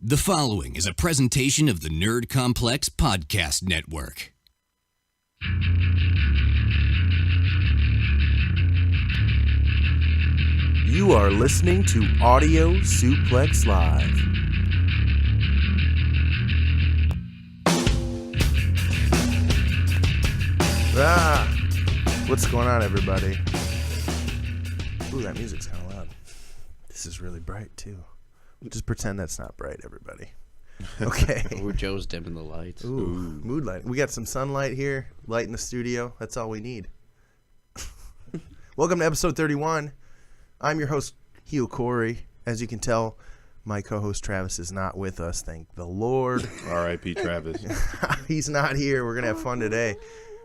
The following is a presentation of the Nerd Complex Podcast Network. You are listening to Audio Suplex Live. What's going on, everybody? Ooh, that music's kind of loud. This is really bright, too. Just pretend that's not bright, everybody. Okay. Ooh, Joe's dimming the lights. Ooh, mood light. We got some sunlight here, light in the studio. That's all we need. Welcome to episode 31. I'm your host, Hugh Corey. As you can tell, my co-host Travis is not with us, thank the Lord. R.I.P. Travis. He's not here. We're going to have fun today.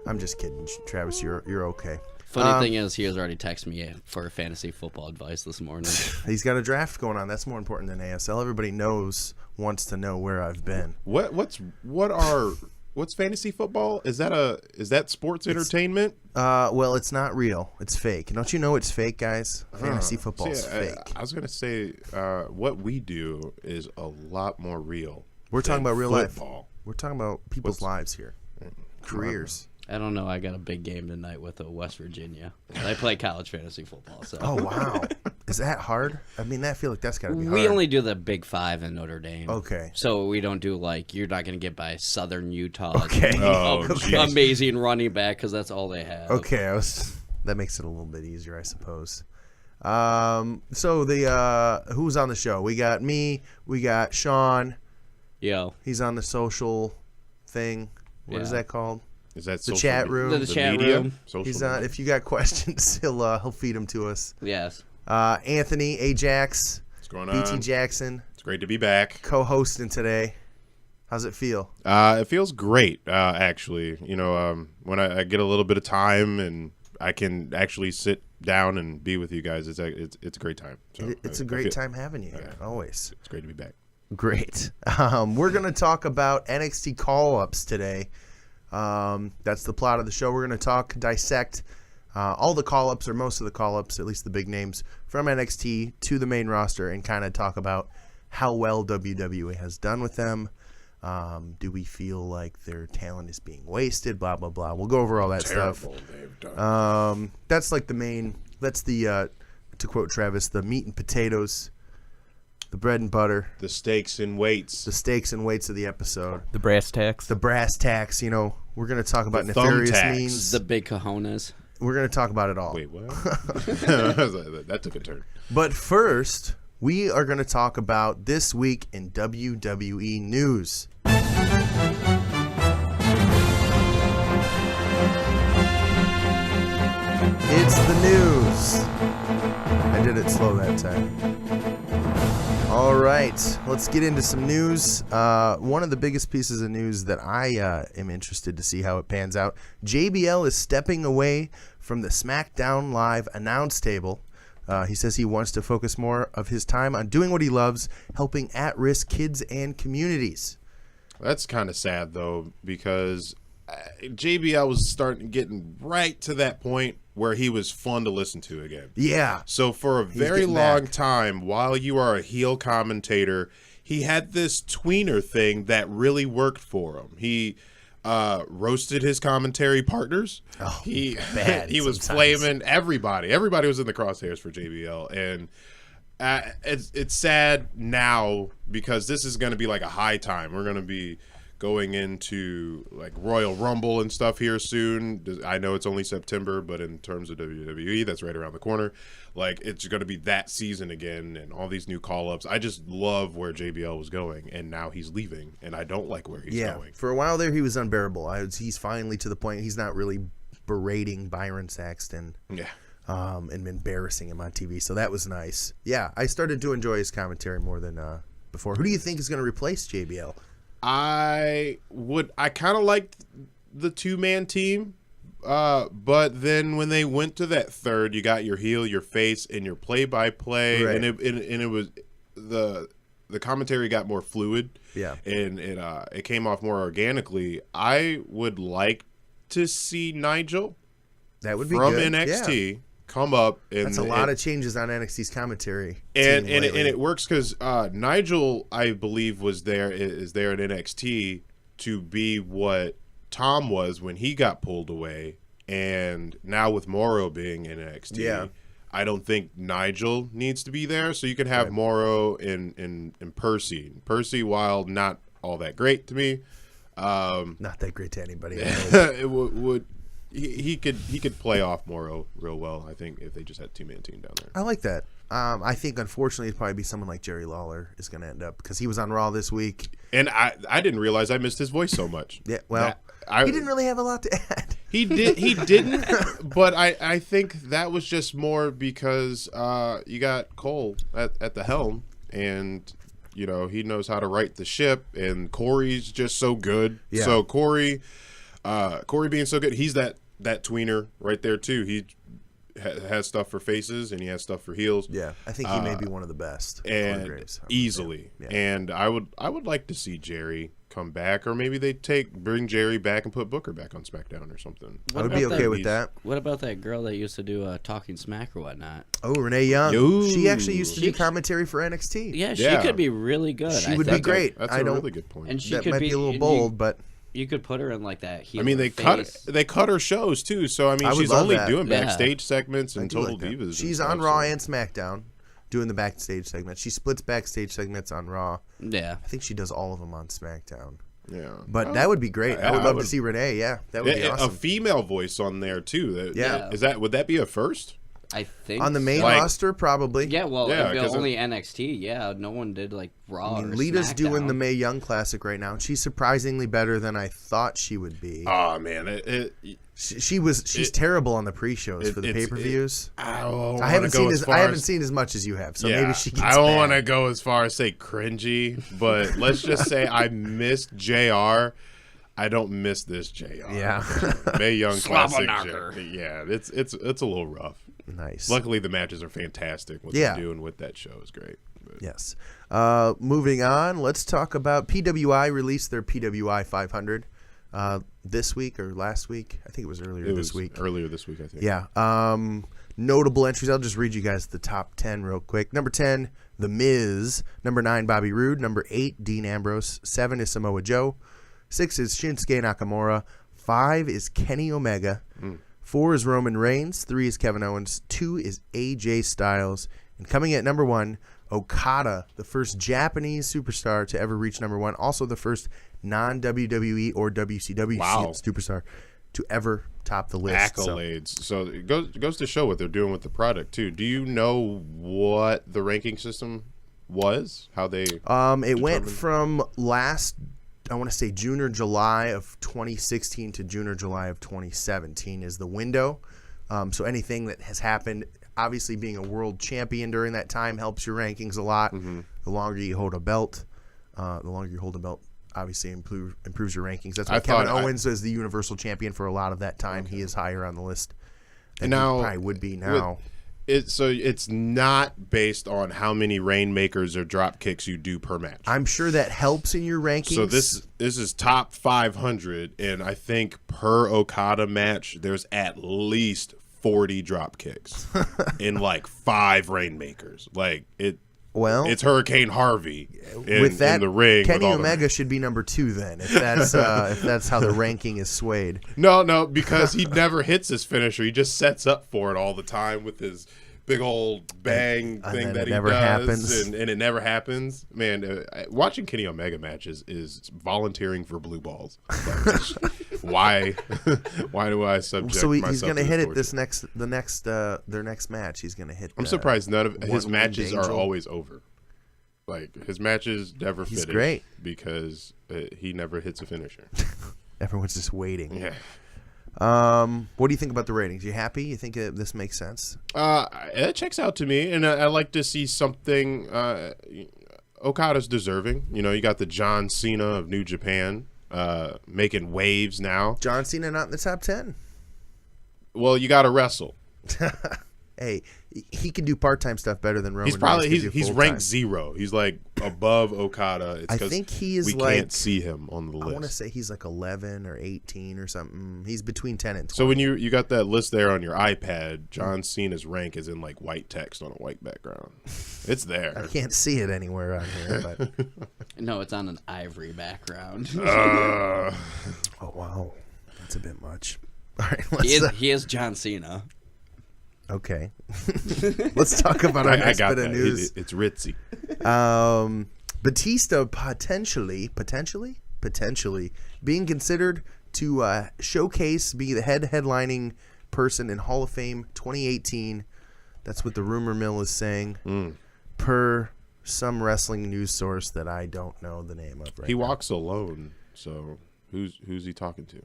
I'm just kidding, Travis. You're okay. Funny thing is, he has already texted me for fantasy football advice this morning. He's got a draft going on. That's more important than ASL. Everybody wants to know where I've been. What's fantasy football? Is that sports entertainment? Well, it's not real. It's fake. Don't you know it's fake, guys? Fantasy football is fake. I was gonna say what we do is a lot more real. We're talking about real football. life. We're talking about people's lives here, careers. I don't know. I got a big game tonight with West Virginia. I play college fantasy football. So. Oh, wow. Is that hard? I mean, I feel like that's got to be hard. We only do the Big Five in Notre Dame. Okay. So we don't do, you're not going to get by Southern Utah. Okay. Amazing running back because that's all they have. Okay. That makes it a little bit easier, I suppose. So who's on the show? We got me. We got Sean. Yo. He's on the social thing. What is that called? Is that the chat room? The chat room. He's on. If you got questions, he'll feed them to us. Yes. Anthony Ajax. What's going on? BT Jackson. It's great to be back. Co-hosting today. How's it feel? It feels great, actually. You know, when I get a little bit of time and I can actually sit down and be with you guys, it's a great time. So it's a great time having you here. Always. It's great to be back. Great. We're going to talk about NXT call-ups today. That's the plot of the show. We're going to dissect all the call-ups, or most of the call-ups, at least the big names, from NXT to the main roster, and kind of talk about how well WWE has done with them. Do we feel like their talent is being wasted? Blah, blah, blah. We'll go over all that stuff. They've done. That's like the main, that's the, to quote Travis, the meat and potatoes, the bread and butter. The stakes and weights. The stakes and weights of the episode. The brass tacks. The brass tacks, we're going to talk about The nefarious thumbtacks. means. The big cojones. We're going to talk about it all. Wait, what? That took a turn. But first, we are going to talk about this week in WWE news. It's the news. I did it slow that time. All right, let's get into some news. One of the biggest pieces of news that I am interested to see how it pans out. JBL is stepping away from the SmackDown Live announce table. He says he wants to focus more of his time on doing what he loves, helping at-risk kids and communities. That's kind of sad, though, because JBL was getting right to that point where he was fun to listen to again. Yeah. So for a very long time, while you are a heel commentator, he had this tweener thing that really worked for him. He roasted his commentary partners. Oh, he was sometimes. flaming everybody. Everybody was in the crosshairs for JBL, and it's sad now because this is going to be like a high time. We're going to be going into like Royal Rumble and stuff here soon. I know it's only September, but in terms of WWE, that's right around the corner. Like, it's going to be that season again and all these new call-ups. I just love where JBL was going, and now he's leaving, and I don't like where he's going. For a while there, he was unbearable. He's finally to the point he's not really berating Byron Saxton. Yeah. And embarrassing him on TV. So that was nice. Yeah, I started to enjoy his commentary more than before. Who do you think is going to replace JBL? I kind of liked the two-man team, but then when they went to that third, you got your heel, your face, and your play-by-play, right. and it was the commentary got more fluid, and it came off more organically. I would like to see Nigel that would be from good. NXT come up. And That's a lot of changes on NXT's commentary. And it works because Nigel, I believe, is there at NXT to be what Tom was when he got pulled away, and now with Morrow being in NXT, I don't think Nigel needs to be there. So you could have Morrow and Percy. Percy, while not all that great to me, not that great to anybody. He could play off Morrow real well, I think, if they just had a 2-man team down there. I like that. I think, unfortunately, it'd probably be someone like Jerry Lawler is going to end up, because he was on Raw this week. And I didn't realize I missed his voice so much. Yeah, well, he didn't really have a lot to add. He didn't, but I think that was just more because you got Cole at the helm, and he knows how to right the ship, and Corey's just so good. Yeah. So Corey being so good, he's that tweener right there too. He has stuff for faces and he has stuff for heels. Yeah, I think he may be one of the best, and easily. Yeah. And I would like to see Jerry come back, or maybe they bring Jerry back and put Booker back on SmackDown or something. I would be okay with that. What about that girl that used to do Talking Smack or whatnot? Oh, Renee Young. Yo. She actually used to do commentary for NXT. Yeah, she could be really good. She would be great. That's a really good point. And she that could might be a little bold, but you could put her in like that. I mean, they cut her shows too. So I mean, she's only doing backstage segments and Total Divas. She's on Raw and SmackDown doing the backstage segments. She splits backstage segments on Raw. Yeah, I think she does all of them on SmackDown. Yeah, but that would be great. I would love to see Renee. Yeah, that would be awesome. A female voice on there too. Would that be a first? I think on the main roster, probably. Yeah, well, only NXT. Yeah, no one did like Raw. Lita's doing the Mae Young Classic right now, and she's surprisingly better than I thought she would be. Oh man, she's terrible on the pre-shows for the pay-per-views. I haven't seen as much as you have, so maybe she gets I don't want to go as far as say cringy, but let's just say I missed JR. I don't miss this JR. Yeah, Mae Young Classic. Yeah, it's a little rough. Nice. Luckily, the matches are fantastic. What they're doing with that show is great. But. Yes. Moving on, let's talk about PWI released their PWI 500 this week or last week. I think it was earlier this week. Earlier this week, I think. Yeah. Notable entries. I'll just read you guys the top 10 real quick. Number 10, The Miz. Number 9, Bobby Roode. Number 8, Dean Ambrose. 7 is Samoa Joe. 6 is Shinsuke Nakamura. 5 is Kenny Omega. 4 is Roman Reigns. 3 is Kevin Owens. 2 is AJ Styles. And coming at number 1, Okada, the first Japanese superstar to ever reach number 1. Also the first non-WWE or WCW superstar to ever top the list. Accolades. So it goes to show what they're doing with the product, too. Do you know what the ranking system was? How they it went from I want to say June or July of 2016 to June or July of 2017 is the window. So anything that has happened, obviously being a world champion during that time helps your rankings a lot. The longer you hold a belt, obviously improves your rankings. That's why Kevin Owens is the Universal Champion for a lot of that time. He is higher on the list than he probably would be now. So it's not based on how many rainmakers or drop kicks you do per match. I'm sure that helps in your rankings. So this is top 500, and I think per Okada match, there's at least 40 drop kicks in like 5 rainmakers. It's Hurricane Harvey in the ring. Kenny Omega should be number 2 then, if that's how the ranking is swayed. No, because he never hits his finisher. He just sets up for it all the time with his big old bang thing that he does, and it never happens. Man, watching Kenny Omega matches is volunteering for blue balls. Why do I subject so myself he's going to this hit torture? it their next match. He's going to hit. I'm surprised none of his matches are always over. Like his matches never finish. He's great because he never hits a finisher. Everyone's just waiting. Yeah. What do you think about the ratings? You happy? You think this makes sense? It checks out to me, and I like to see something. Okada's deserving. You got the John Cena of New Japan making waves now. John Cena not in the top 10. Well, you got to wrestle. hey, he can do part-time stuff better than Roman. He's ranked 0. He's like above Okada. It's I think he is we can't see him on the list. I want to say he's like 11 or 18 or something. He's between 10 and 20. So when you got that list there on your iPad, John Cena's rank is in like white text on a white background. It's there. I can't see it anywhere on here, but No, it's on an ivory background. oh wow, that's a bit much. All right, He is John Cena. Okay, let's talk about our next bit of news. It's ritzy. Batista potentially being considered to be the headlining person in Hall of Fame 2018. That's what the rumor mill is saying, per some wrestling news source that I don't know the name of. Right, he walks alone. So who's he talking to?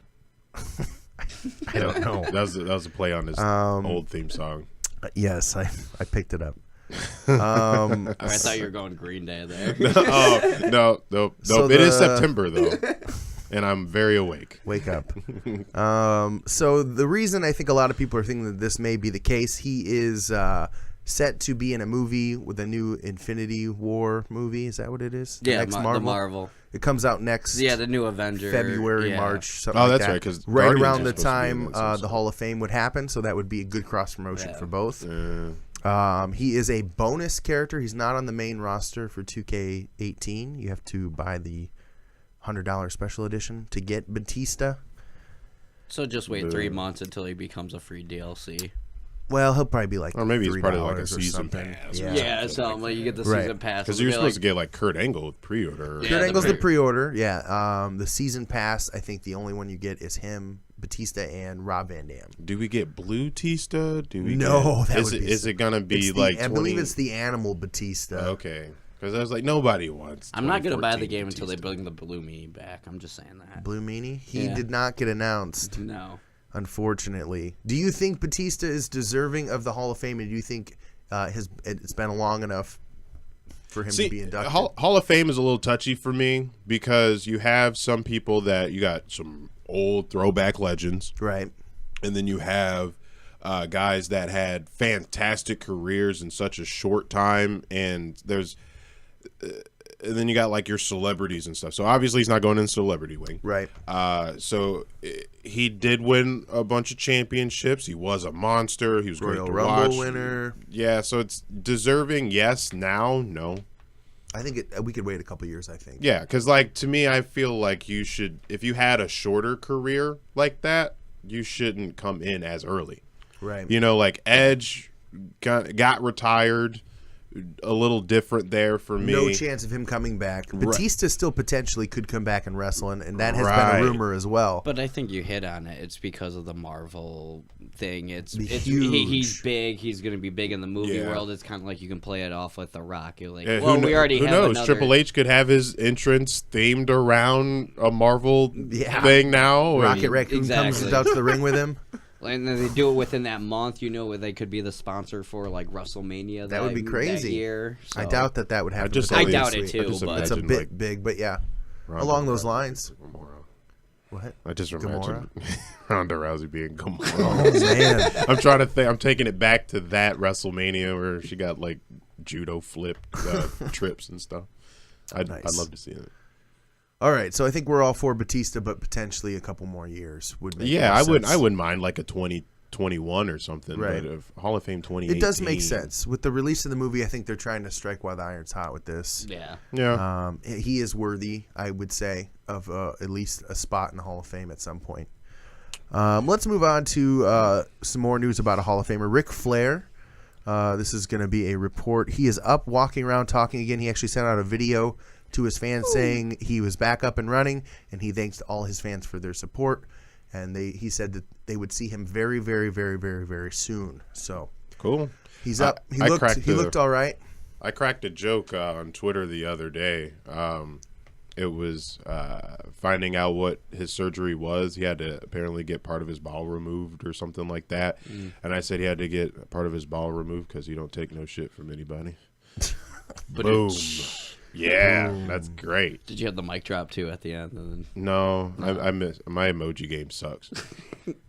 I don't know. That was a play on his old theme song. Yes, I picked it up. I thought you were going Green Day there. No. So it is September though, and I'm very awake. Wake up. So the reason I think a lot of people are thinking that this may be the case, he is set to be in a movie with a new Infinity War movie. Is that what it is? Yeah, next the Marvel. It comes out next. Yeah, the new Avenger. February, March, something like that. That's right. Because right around the time the Hall of Fame would happen, so that would be a good cross promotion for both. He is a bonus character. He's not on the main roster for 2K18. You have to buy the $100 special edition to get Batista. So just wait 3 months until he becomes a free DLC. Well, he'll probably be like, or maybe $3 it's part of like a or season something. pass. Yeah, something like you get the season pass. Because you're supposed to get like Kurt Angle with pre-order. Yeah, Kurt Angle's the pre-order. Yeah. The season pass, I think the only one you get is him, Batista, and Rob Van Dam. Do we get Blue Tista? Is it gonna be like? I believe it's the Animal Batista. Okay. Because I was like, nobody wants. I'm not going to buy the game until they bring the Blue Meanie back. I'm just saying that. Blue Meanie? He did not get announced. No. Unfortunately. Do you think Batista is deserving of the Hall of Fame, and do you think it's been long enough for him to be inducted? Hall of Fame is a little touchy for me because you have some people that you got some old throwback legends. Right. And then you have guys that had fantastic careers in such a short time, and and then you got like your celebrities and stuff. So obviously he's not going in celebrity wing. Right. So he did win a bunch of championships. He was a monster. He was Royal great to Rumble watch. winner. Yeah, so it's deserving. Yes. Now, no. I think we could wait a couple years, I think. Yeah, because like to me, I feel like you should, if you had a shorter career like that, you shouldn't come in as early. Right. You know, like Edge got retired. A little different there for me. No chance of him coming back. Batista still potentially could come back and wrestle, and that has been a rumor as well. But I think you hit on it. It's because of the Marvel thing. Huge. He's big. He's going to be big in the movie world. It's kind of like you can play it off with The Rock. You're like, we already have knows? another... Triple H could have his entrance themed around a Marvel thing now. Rocket Raccoon comes out to the ring with him. And then they do it within that month, where they could be the sponsor for like WrestleMania. That would be crazy. That year, so. I doubt that would happen. I doubt it too, but it's a bit big. But yeah, along those lines. What? I just imagine Ronda Rousey being Gamora. Oh man, I'm trying to think. I'm taking it back to that WrestleMania where she got like judo flip trips and stuff. I'd love to see it. All right, so I think we're all for Batista, but potentially a couple more years would make I sense. wouldn't mind like a 2021 or something. Right. But if Hall of Fame 2018. It does make sense. With the release of the movie, I think they're trying to strike while the iron's hot with this. Yeah. He is worthy, I would say, of at least a spot in the Hall of Fame at some point. Let's move on to some more news about a Hall of Famer, Ric Flair. This is going to be a report. He is up, walking around, talking again. He actually sent out a video to his fans saying he was back up and running, and he thanks all his fans for their support. And he said that they would see him very, very, very, very, very soon. So cool. He's up. He looked all right. I cracked a joke on Twitter the other day. It was finding out what his surgery was. He had to apparently get part of his bowel removed or something like that. And I said he had to get part of his bowel removed because he don't take no shit from anybody. Boom. Yeah, that's great. Did you have the mic drop too at the end? And then... No, I miss my emoji game sucks.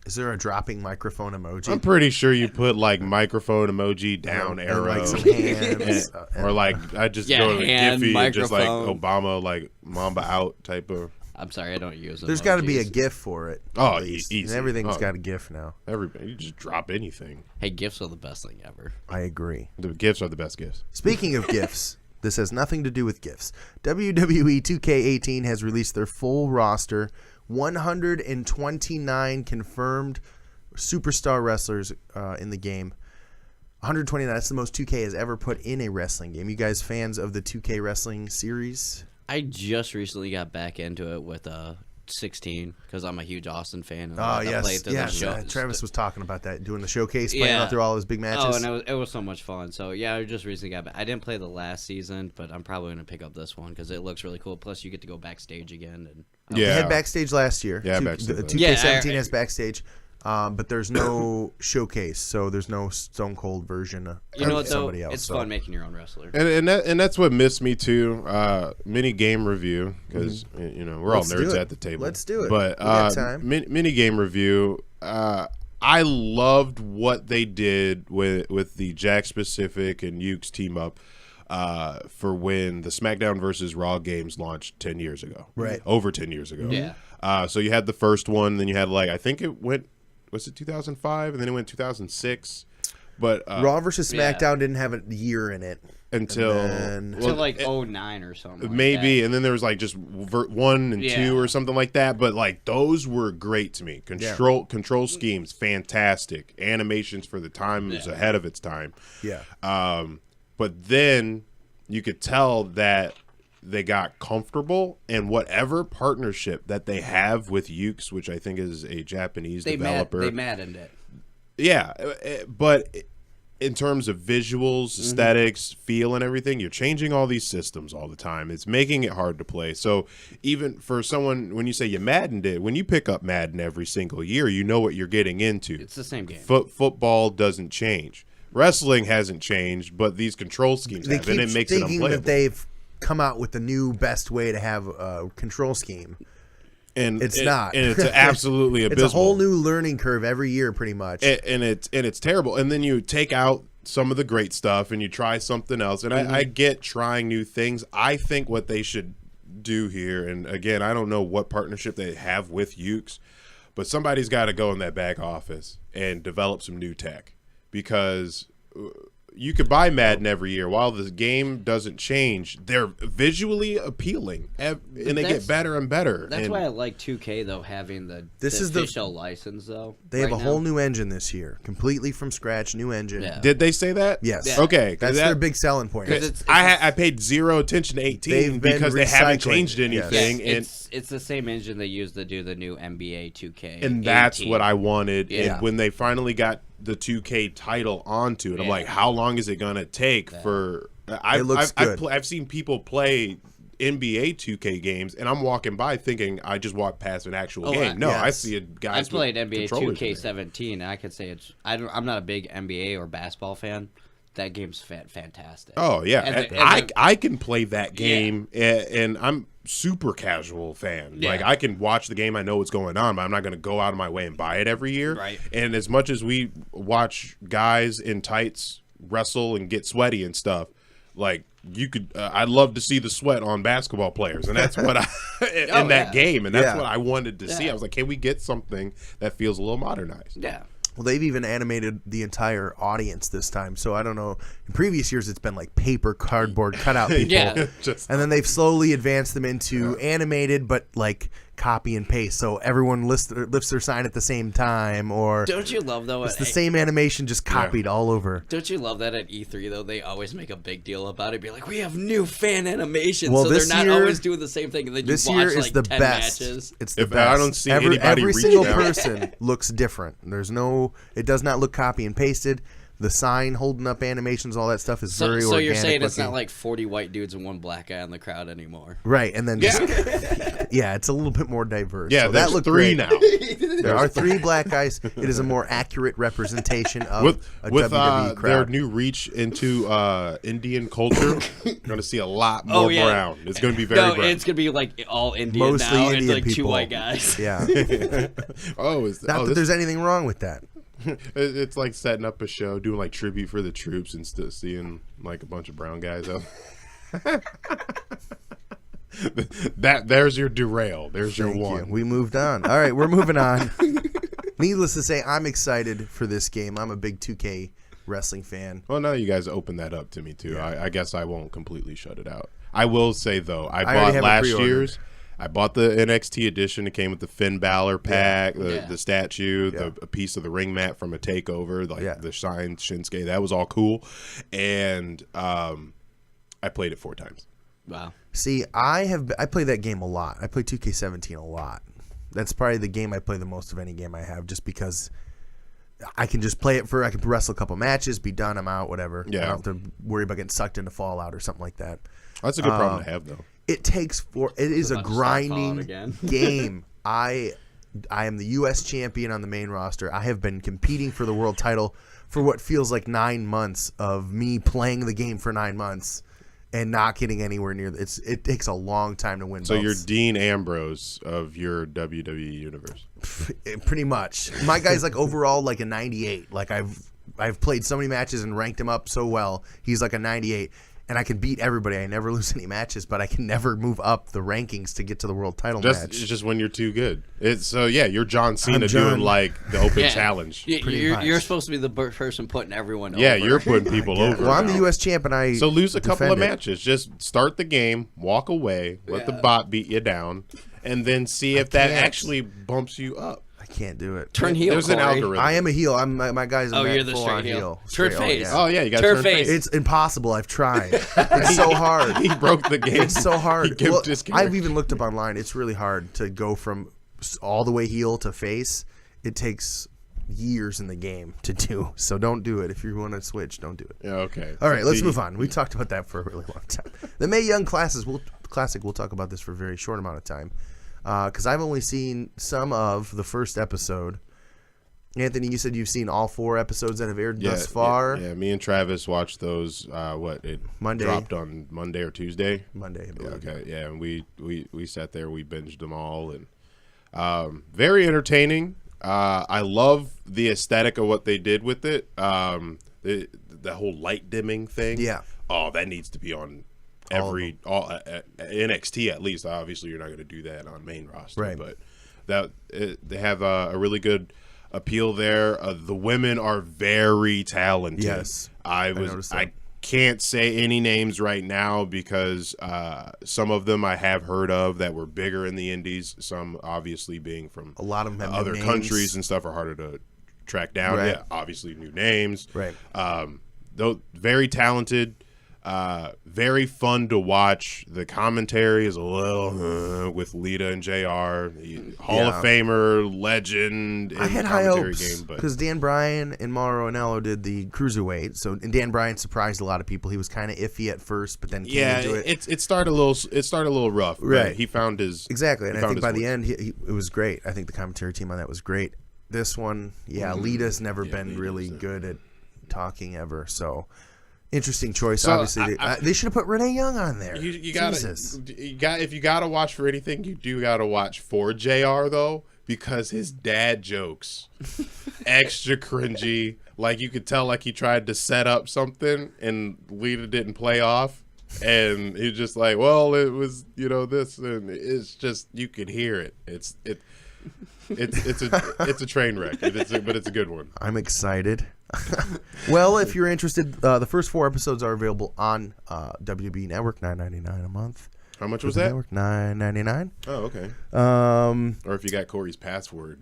Is there a dropping microphone emoji? I'm pretty sure you put like microphone emoji down and arrow, like some hands, or like I just go to hand, Giphy and just like microphone. Obama like Mamba out type of. I'm sorry, I don't use. There's got to be a emojis. GIF for it. Oh, at least. easy. And everything's Oh. got a GIF now. Everybody, you just drop anything. Hey, GIFs are the best thing ever. I agree. The gifts are the best gifts. Speaking of GIFs, this has nothing to do with GIFs. WWE 2K18 has released their full roster, 129 confirmed superstar wrestlers in the game. 129, that's the most 2K has ever put in a wrestling game. You guys fans of the 2K wrestling series? I just recently got back into it with 16 because I'm a huge Austin fan. And I Oh, like to play yes. through the Yes. show. Travis was talking about that, doing the showcase, playing Yeah. out through all his big matches. Oh, and it was so much fun. So, yeah, I just recently got back. I didn't play the last season, but I'm probably going to pick up this one because it looks really cool. Plus, you get to go backstage again. And They had backstage last year. Yeah, backstage. backstage. 2K17 Yeah, has backstage, but there's no showcase, so there's no Stone Cold version of you know what, though? somebody else. It's so. fun making your own wrestler. And that's what missed me too. Mini game review because you know we're Let's all do nerds it. at the table. Let's do it. But We got time. mini game review. I loved what they did with the Jack Specific and Ukes team up for when the SmackDown versus Raw games launched 10 years ago. Right. Over 10 years ago. Yeah. So you had the first one, then you had like I think it went was it 2005 and then it went 2006. But Raw versus Yeah. SmackDown didn't have a year in it. until And then- Until like 09 or something. Like maybe that. and then there was like just 1 and 2 Yeah. or something like that, but like those were great to me. Control schemes fantastic, animations for the time, it was ahead of its time. Yeah. But then you could tell that they got comfortable, and whatever partnership that they have with Ukes, which I think is a Japanese developer. They maddened it. Yeah, but in terms of visuals, aesthetics, feel, and everything, you're changing all these systems all the time. It's making it hard to play. So even for someone, when you say you Maddened it, when you pick up Madden every single year, you know what you're getting into. It's the same game. Football doesn't change. Wrestling hasn't changed, but these control schemes They have, and keep it makes it thinking unplayable. that they've come out with the new best way to have a control scheme. And It's not. and it's absolutely abysmal. It's a whole new learning curve every year, pretty much. and it's terrible. And then you take out some of the great stuff and you try something else. And I get trying new things. I think what they should do here, and again, I don't know what partnership they have with Ukes, but somebody's got to go in that back office and develop some new tech, because you could buy Madden every year. While the game doesn't change, they're visually appealing, and they get better and better. That's and why I like 2K though, having the official license though. They have right a whole now. new engine this year, completely from scratch, new engine. Yeah. Did they say that? Yes. Yeah. Okay. That's their big selling point. I paid zero attention to 18 They've been because they haven't recycling changed it, yes. anything, It's the same engine they used to do the new NBA 2K. and that's 18. what I wanted. Yeah. And when they finally got the 2K title onto it, I'm Yeah. like, how long is it gonna take for? It looks good. I've seen people play NBA 2K games, and I'm walking by thinking I just walked past an actual game. No, I yes. see a guy. I've played NBA 2K17, and I could say I'm not a big NBA or basketball fan. That game's fantastic. Oh yeah, As a- I can play that game, and I'm super casual fan. Yeah. Like I can watch the game, I know what's going on, but I'm not going to go out of my way and buy it every year. Right. And as much as we watch guys in tights wrestle and get sweaty and stuff, like you could, I'd love to see the sweat on basketball players, and that's what I in that game, and that's what I wanted to see. I was like, can we get something that feels a little modernized? Yeah. Well, they've even animated the entire audience this time. So I don't know. In previous years, it's been like paper, cardboard, cutout people. Yeah. And then they've slowly advanced them into animated, but like copy and paste. So everyone lifts their sign at the same time, or Don't you love though? it's the same animation just copied all over. Don't you love that at E3 though? They always make a big deal about it. Be like, we have new fan animations, Well, so they're this not year- always doing the same thing. And then you This watch year is like the 10 best. matches. It's the If best. I don't see anybody every reaching single out. person looks different. There's no. It does not look copy and pasted. The sign holding up animations, all that stuff is very organic. So you're saying it's looking. not like 40 white dudes and one black guy in the crowd anymore. Right, and then it's a little bit more diverse. Yeah, so there's that looked 3 great. now. There are 3 black guys. It is a more accurate representation of a WWE crowd. Their new reach into Indian culture, you're going to see a lot more brown. It's going to be very brown. It's going to be like all Indian Mostly now. Indian It's like people. 2 white guys. Yeah. Not that there's anything wrong with that. It's like setting up a show, doing like tribute for the troops, and still seeing like a bunch of brown guys out. There's your derail. There's your Thank one. you. We moved on. All right, we're moving on. Needless to say, I'm excited for this game. I'm a big 2K wrestling fan. Well, now you guys open that up to me too. I guess I won't completely shut it out. I will say though, I already bought have it last pre-ordered. year's. I bought the NXT edition. It came with the Finn Balor pack, the statue, a piece of the ring mat from a takeover, the signed Shinsuke. That was all cool. And I played it 4 times. Wow. See, I play that game a lot. I play 2K17 a lot. That's probably the game I play the most of any game I have, just because I can just play it I can wrestle a couple matches, be done, I'm out, whatever. Yeah. I don't have to worry about getting sucked into Fallout or something like that. That's a good problem to have, though. It is a grinding game. I am the U.S. champion on the main roster. I have been competing for the world title for what feels like 9 months of me playing the game for 9 months and not getting anywhere near. It takes a long time to win. So belts. you're Dean Ambrose of your WWE universe. Pretty much. My guy's like overall like a 98. Like I've played so many matches and ranked him up so well. He's like a 98. And I can beat everybody. I never lose any matches, but I can never move up the rankings to get to the world title match. It's just when you're too good. You're John Cena doing like the open challenge. You're supposed to be the person putting everyone over. Yeah, you're putting people over. Well, I'm now. the U.S. champ, and So lose a couple of defend it. matches. Just start the game, walk away, let the bot beat you down, and then see if that actually bumps you up. I can't do it. Turn heel. There's an Corey. algorithm. I am a heel. My guy's a you're the full straight on heel. Straight, Turn face. yeah. Oh yeah, you got to Turn turn face. face. It's impossible. I've tried. It's so hard. He broke the game. It's so hard. He Well, just I've even looked up online. It's really hard to go from all the way heel to face. It takes years in the game to do. So don't do it. If you want to switch, don't do it. Yeah, okay. All right, let's move on. We talked about that for a really long time. The Mae Young Classic, we'll talk about this for a very short amount of time. Because I've only seen some of the first episode. Anthony, you said you've seen all 4 episodes that have aired thus far. Yeah, me and Travis watched those. Monday. Dropped on Monday or Tuesday. Monday, I believe. Okay, yeah, and we sat there, we binged them all, and very entertaining. I love the aesthetic of what they did with it. The whole light dimming thing. Yeah. Oh, that needs to be on NXT at least. Obviously, you're not going to do that on main roster, Right. but they have a really good appeal there. The women are very talented. Yes, I can't say any names right now because some of them I have heard of that were bigger in the indies. Some obviously being from a lot of them have other new countries names. and stuff are harder to track down. Right. Yeah, obviously new names. Right. Though very talented. Very fun to watch. The commentary is a little with Lita and JR, Hall of Famer, legend. I had the high commentary hopes game, but because Dan Bryan and Mauro Ranallo did the cruiserweight. And Dan Bryan surprised a lot of people. He was kind of iffy at first, but then came into it. It started a little rough. Right. But he found his Exactly, and I think by the end. end, it was great. I think the commentary team on that was great. This one, Lita's never been really good at talking ever, so interesting choice. So, Obviously, they should have put Renee Young on there. You gotta, if you gotta watch for anything, you do gotta watch for JR though, because his dad jokes, extra cringy. Like you could tell, like he tried to set up something and Lita didn't play off. And he's just like, well, it was, this, and it's just, you could hear it. It's a train wreck, but it's a good one. I'm excited. Well, if you're interested, the first 4 episodes are available on WB Network, $9.99 a month. How much was that? Network, $9.99. Oh, okay. Or if you got Corey's password,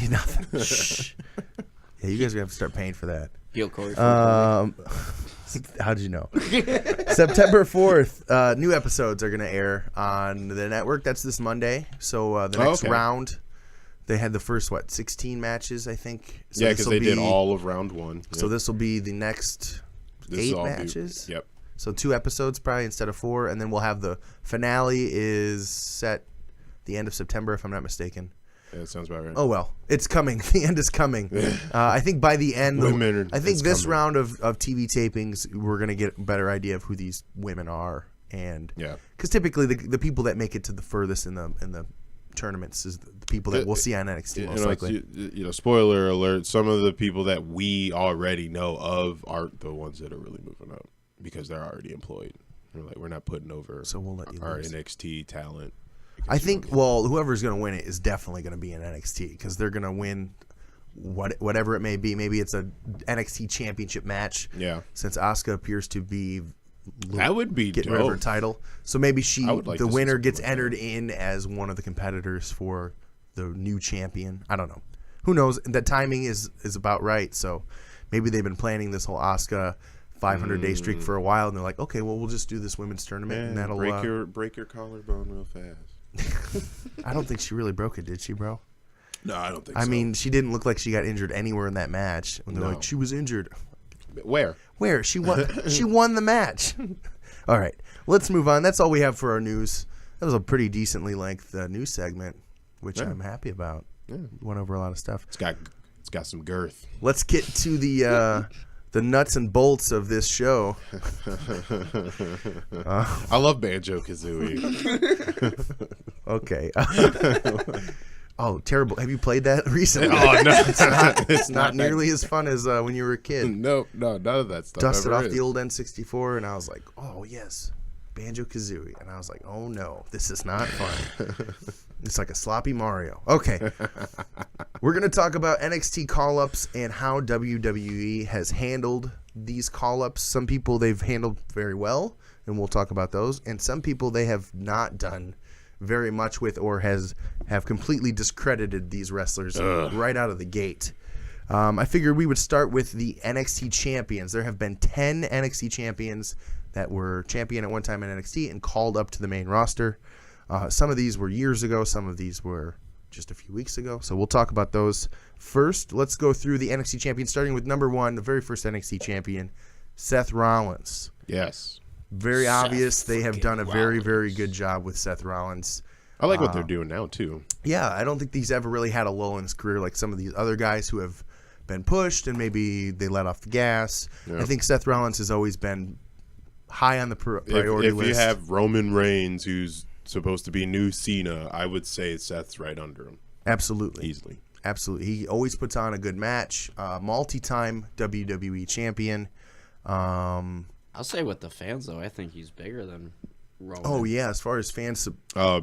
nothing. Shh. Yeah, you guys are gonna have to start paying for that. Heel Corey. How did you know? September 4th, new episodes are going to air on the network. That's this Monday. So the next round, They had the first 16 matches, I think. So yeah, because they did all of round 1. So this will be the next 8 matches. Yep. So 2 episodes probably instead of 4, and then we'll have the finale is set the end of September, if I'm not mistaken. Yeah, that sounds about right. Oh well, it's coming. The end is coming. I think by the end, I think this round of TV tapings, we're gonna get a better idea of who these women are, and because typically the people that make it to the furthest in the tournaments is the people that we'll see on NXT most likely. Spoiler alert: some of the people that we already know of aren't the ones that are really moving up because they're already employed. We're not putting over so we'll let you our lose. NXT talent. I think whoever's going to win it is definitely going to be in NXT because they're going to win whatever it may be. Maybe it's a NXT championship match. Yeah. Since Asuka appears to be that would be getting rid of her title, so maybe the winner gets entered in as one of the competitors for the new champion. I don't know. Who knows? The timing is about right. So maybe they've been planning this whole Asuka 500-day streak for a while, and they're like, okay, well, we'll just do this women's tournament, and that'll break your collarbone real fast. I don't think she really broke it, did she, bro? No, I don't think so. I mean, she didn't look like she got injured anywhere in that match. When they're like, she was injured. Where? She won. She won the match. All right, let's move on. That's all we have for our news. That was a pretty decently length news segment, which I'm happy about. Yeah. Went over a lot of stuff. It's got some girth. Let's get to the nuts and bolts of this show. I love Banjo-Kazooie. Okay. Oh, terrible. Have you played that recently? Oh, no. It's not nearly as fun as when you were a kid. No, none of that stuff. Dusted off the old N64, and I was like, oh, yes, Banjo-Kazooie. And I was like, oh, no, this is not fun. It's like a sloppy Mario. Okay. We're going to talk about NXT call-ups and how WWE has handled these call-ups. Some people they've handled very well, and we'll talk about those. And some people they have not done very much with or have completely discredited these wrestlers right out of the gate. I figured we would start with the NXT champions. There have been 10 NXT champions that were champion at one time in NXT and called up to the main roster. Some of these were years ago. Some of these were just a few weeks ago. So we'll talk about those. First, let's go through the NXT champions, starting with number 1, the very first NXT champion, Seth Rollins. Yes. Very obvious. They have done a very, very good job with Seth Rollins. I like what they're doing now, too. Yeah, I don't think he's ever really had a lull in his career like some of these other guys who have been pushed and maybe they let off the gas. Yeah. I think Seth Rollins has always been high on the priority list. If you have Roman Reigns, who's supposed to be new Cena, I would say Seth's right under him. Absolutely. Easily. Absolutely. He always puts on a good match. Multi-time WWE champion. I'll say with the fans, though, I think he's bigger than Roman. Oh, yeah, as far as fans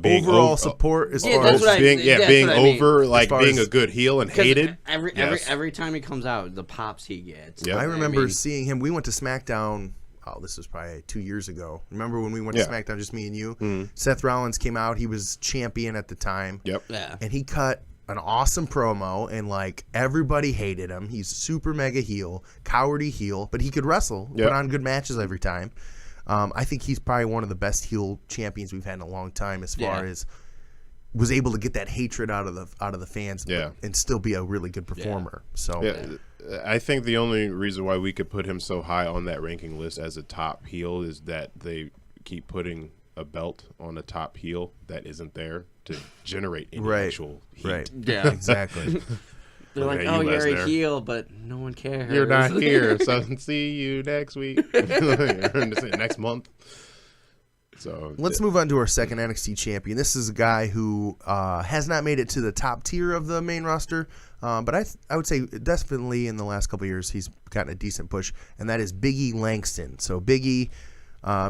being overall support. As far as being over, like being a good heel and hated. Every time he comes out, the pops he gets. Yep. I remember seeing him. We went to SmackDown. Oh, this was probably 2 years ago. Remember when we went to SmackDown, just me and you? Mm-hmm. Seth Rollins came out. He was champion at the time. Yep. Yeah. And he cut an awesome promo, and like everybody hated him. He's super mega heel, cowardly heel, but he could wrestle, put on good matches every time. I think he's probably one of the best heel champions we've had in a long time, as far as was able to get that hatred out of the fans, and still be a really good performer. So I think the only reason why we could put him so high on that ranking list as a top heel is that they keep putting a belt on a top heel that isn't there to generate any actual heat. Right. Yeah, exactly. They're like, oh, you're a heel, but no one cares. You're not here, so see you next week. Next month. So let's move on to our second NXT champion. This is a guy who has not made it to the top tier of the main roster, but I would say definitely in the last couple of years he's gotten a decent push, and that is Big E Langston. So Big E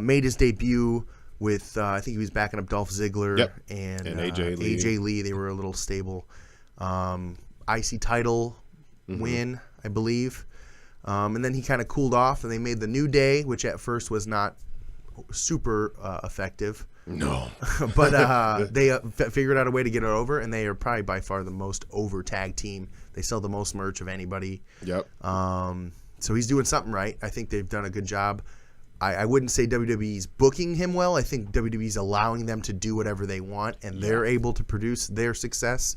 made his debut with I think he was backing up Dolph Ziggler and AJ Lee. They were a little stable. IC title win, I believe. And then he kind of cooled off, and they made the New Day, which at first was not super effective. No. But they figured out a way to get it over, and they are probably by far the most over tag team. They sell the most merch of anybody. Yep. So he's doing something right. I think they've done a good job. I wouldn't say WWE's booking him well. I think WWE's allowing them to do whatever they want, and they're able to produce their success.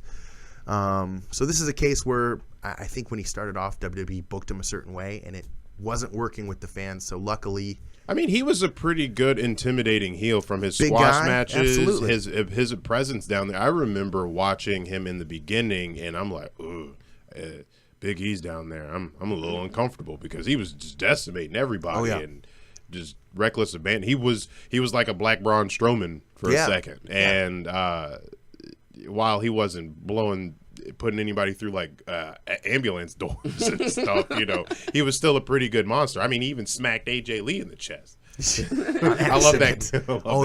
So this is a case where I think when he started off, WWE booked him a certain way, and it wasn't working with the fans. So luckily, I mean, he was a pretty good, intimidating heel from his big squash guy, matches, absolutely. his presence down there. I remember watching him in the beginning, and I'm like, ooh, Big E's down there. I'm a little uncomfortable because he was just decimating everybody and just reckless abandon. He was like a Black Braun Strowman for a second, and while he wasn't putting anybody through like ambulance doors and stuff, he was still a pretty good monster. I mean, he even smacked AJ Lee in the chest. I love that.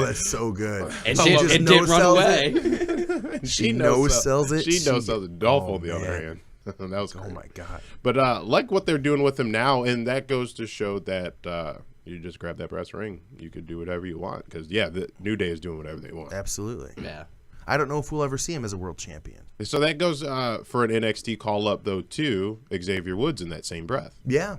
That's so good. And it didn't run away. She no-sells it. She no-sells it. Dolph, on the other hand. That was great. Oh, my God. But like what they're doing with him now, and that goes to show that you just grab that brass ring. You could do whatever you want because, the New Day is doing whatever they want. Absolutely. Yeah. I don't know if we'll ever see him as a world champion. So that goes for an NXT call-up, though, to Xavier Woods in that same breath. Yeah,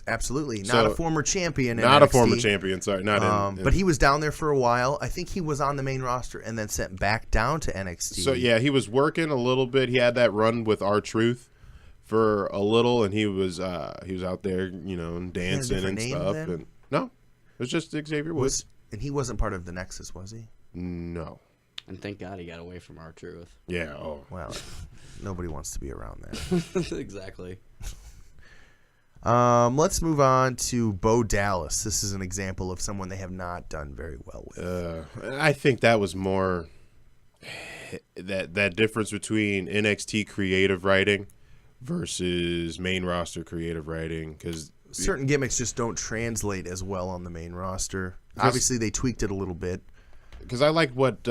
absolutely. Not a former champion. Not NXT. A former champion, sorry. But he was down there for a while. I think he was on the main roster and then sent back down to NXT. So, he was working a little bit. He had that run with R-Truth for a little, and he was out there, dancing and stuff. And no, it was just Xavier Woods. And he wasn't part of the Nexus, was he? No. And thank God he got away from R-Truth. Yeah. Oh. Well, nobody wants to be around that. Exactly. Let's move on to Bo Dallas. This is an example of someone they have not done very well with. I think that was more that difference between NXT creative writing versus main roster creative writing, because certain gimmicks just don't translate as well on the main roster. Obviously, they tweaked it a little bit. Because I liked what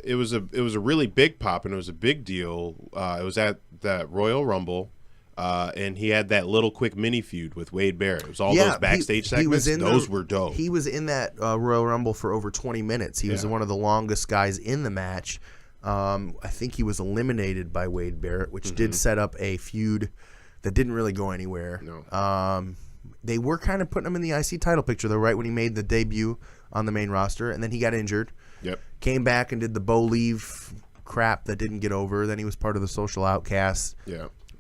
it was a really big pop, and it was a big deal. It was at that Royal Rumble, and he had that little quick mini feud with Wade Barrett. It was all those backstage segments. Those were dope. He was in that Royal Rumble for over 20 minutes. He was one of the longest guys in the match. I think he was eliminated by Wade Barrett, which did set up a feud that didn't really go anywhere. No. They were kind of putting him in the IC title picture, though, right when he made the debut on the main roster, and then he got injured. Yep. Came back and did the Bo Leave crap that didn't get over. Then he was part of the Social Outcasts,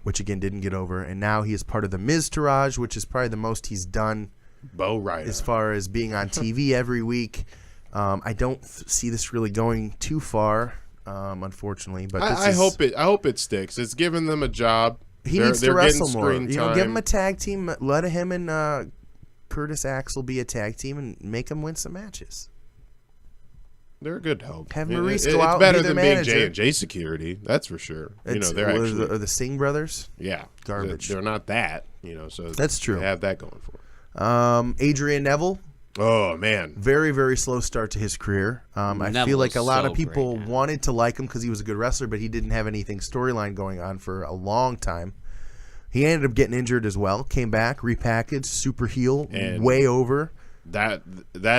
which again didn't get over. And now he is part of the Miz Taraj, which is probably the most he's done Bo Ryder as far as being on TV every week. I don't see this really going too far, unfortunately. But I hope it sticks. It's giving them a job. He needs to wrestle more. Give him a tag team. Let him and Curtis Axel be a tag team and make him win some matches. They're a good help. Have Maurice go out and be their It's better than manager. being J&J Security, that's for sure. They're actually the Singh brothers. Yeah, garbage. They're not that. So that's true. They have that going for them. Adrian Neville. Oh man, very very slow start to his career. I feel like a lot of people wanted to like him because he was a good wrestler, but he didn't have anything storyline going on for a long time. He ended up getting injured as well. Came back, repackaged, super heel, and way over. That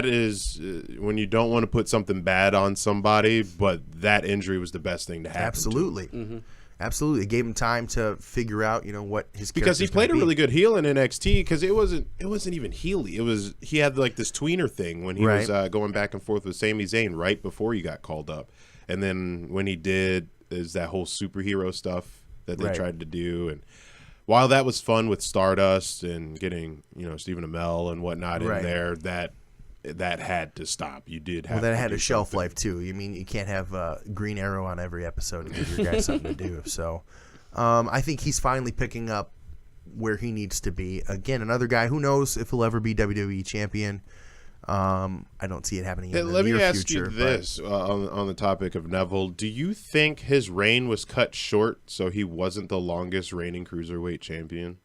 is when you don't want to put something bad on somebody, but that injury was the best thing to happen. Absolutely. Mm-hmm. Absolutely. It gave him time to figure out, what his because he played a really good heel in NXT because it wasn't even heely. He had like this tweener thing when he was going back and forth with Sami Zayn right before he got called up, and then when he did is that whole superhero stuff that they tried to do. And while that was fun with Stardust and getting Stephen Amell and whatnot in there, that had to stop. You did have. Well, that had a shelf life too. You can't have Green Arrow on every episode to give your guy something to do. So, I think he's finally picking up where he needs to be. Again, another guy who knows if he'll ever be WWE champion. I don't see it happening in the near future. Let me ask you this on the topic of Neville: do you think his reign was cut short so he wasn't the longest reigning cruiserweight champion?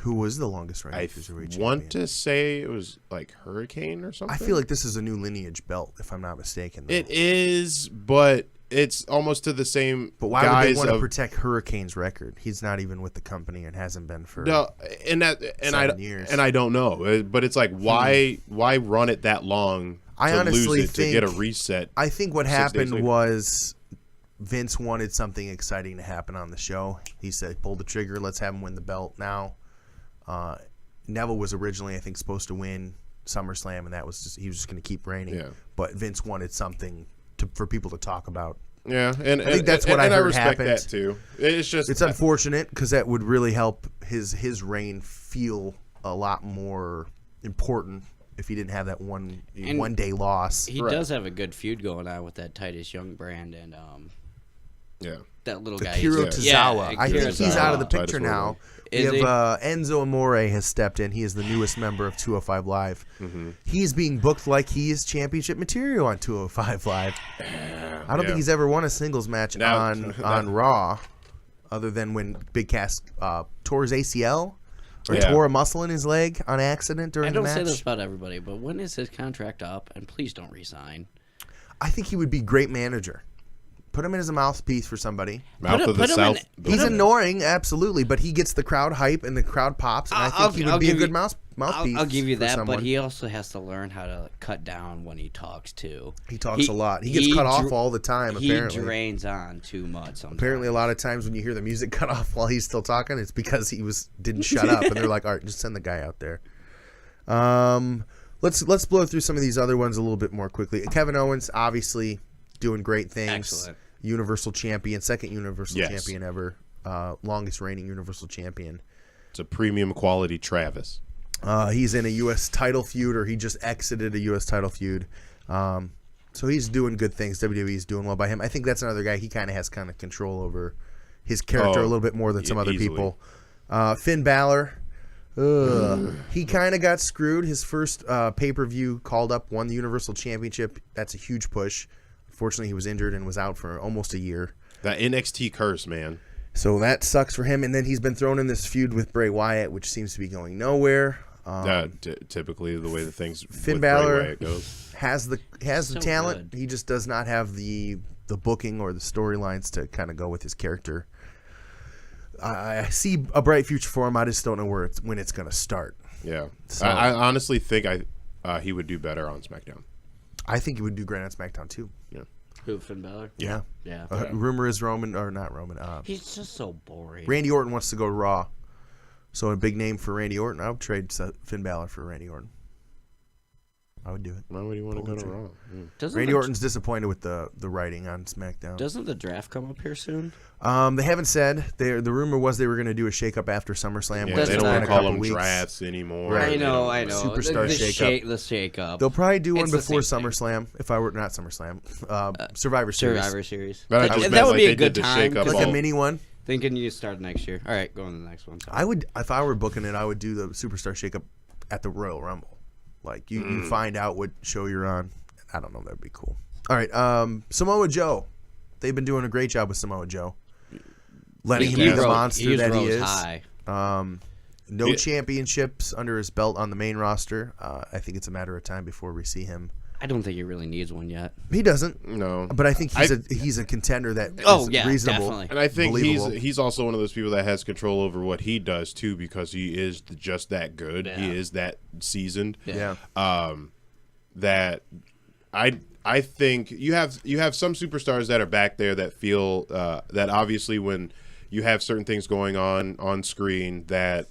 Who was the longest reigning cruiserweight champion? I want to say it was like Hurricane or something. I feel like this is a new lineage belt, if I'm not mistaken. Though. It is, but it's almost to the same. But why would they want to protect Hurricane's record? He's not even with the company and hasn't been for 7 years. And I don't know, but it's like why run it that long? I honestly lose it think, to get a reset. I think what happened was Vince wanted something exciting to happen on the show. He said, "Pull the trigger. Let's have him win the belt now." Neville was originally, I think, supposed to win SummerSlam, and that was he was just going to keep reigning. Yeah. But Vince wanted something for people to talk about Yeah, and I think that's what I heard respect happened. that too. It's unfortunate because that would really help his reign feel a lot more important if he didn't have that one day loss. He does have a good feud going on with that Titus Young brand and that little guy. Akira Tozawa. I think he's out of the picture Titus now. Enzo Amore has stepped in. He is the newest member of 205 Live. He's being booked like he is championship material on 205 Live. I don't think he's ever won a singles match on Raw, other than when Big Cass tore his ACL or tore a muscle in his leg on accident during the match. I don't say this about everybody, but when is his contract up? And please don't resign. I think he would be a great manager. Put him in as a mouthpiece for somebody. Mouth of the South. He's annoying, absolutely, but he gets the crowd hype and the crowd pops. And I think he would be a good mouthpiece. I'll give you that, someone. but he also has to learn how to cut down when he talks too. He talks a lot. He gets cut off all the time. Apparently, he drains on too much. Sometimes. Apparently, a lot of times when you hear the music cut off while he's still talking, it's because he didn't shut up, and they're like, "All right, just send the guy out there." Let's blow through some of these other ones a little bit more quickly. Kevin Owens, obviously, doing great things. Excellent. Universal champion, second Universal champion ever, longest reigning Universal champion. It's a premium quality Travis. He's in a U.S. title feud, or he just exited a U.S. title feud. So he's doing good things. WWE's doing well by him. I think that's another guy. He kind of has control over his character a little bit more than some other people. Finn Balor, he kind of got screwed. His first pay-per-view called up, won the Universal Championship. That's a huge push. Unfortunately, he was injured and was out for almost a year. That NXT curse, man. So that sucks for him. And then he's been thrown in this feud with Bray Wyatt, which seems to be going nowhere. Typically, the way the things Finn with Balor Bray Wyatt goes. has the talent. Good. He just does not have the booking or the storylines to kind of go with his character. I see a bright future for him. I just don't know when it's going to start. Yeah, So, I honestly think he would do better on SmackDown. I think he would do great on SmackDown too. Yeah. Who, Finn Balor? Yeah. Yeah. Rumor is not Roman. He's just so boring. Randy Orton wants to go to Raw. So a big name for Randy Orton. I would trade Finn Balor for Randy Orton. I would do it. Why would you want to go to Raw? Randy Orton's disappointed with the writing on SmackDown. Doesn't the draft come up here soon? They haven't said. The rumor was they were going to do a shakeup after SummerSlam. Yeah, which they is don't in want a to call couple them weeks. drafts anymore. Right. I know. Superstar shakeup. The shakeup. They'll probably do one It's the before same thing. SummerSlam. If I were not SummerSlam, Survivor Series. Survivor Series. But I just That meant, would like, be they a good did the time. shakeup Like all- a mini one. Thinking you start next year. All right, going to the next one. Sorry. I would, if I were booking it, I would do the Superstar shakeup at the Royal Rumble. Like you find out what show you're on. I don't know. That'd be cool. All right, Samoa Joe. They've been doing a great job with Samoa Joe, letting him be the monster that he is. High. No championships under his belt on the main roster. I think it's a matter of time before we see him. I don't think he really needs one yet. He doesn't. No. But I think he's a contender that Oh, is yeah, reasonable. definitely. And I think believable. he's also one of those people that has control over what he does too, because he is just that good. Yeah. He is that seasoned. Yeah. That I think you have some superstars that are back there that feel that obviously when you have certain things going on screen that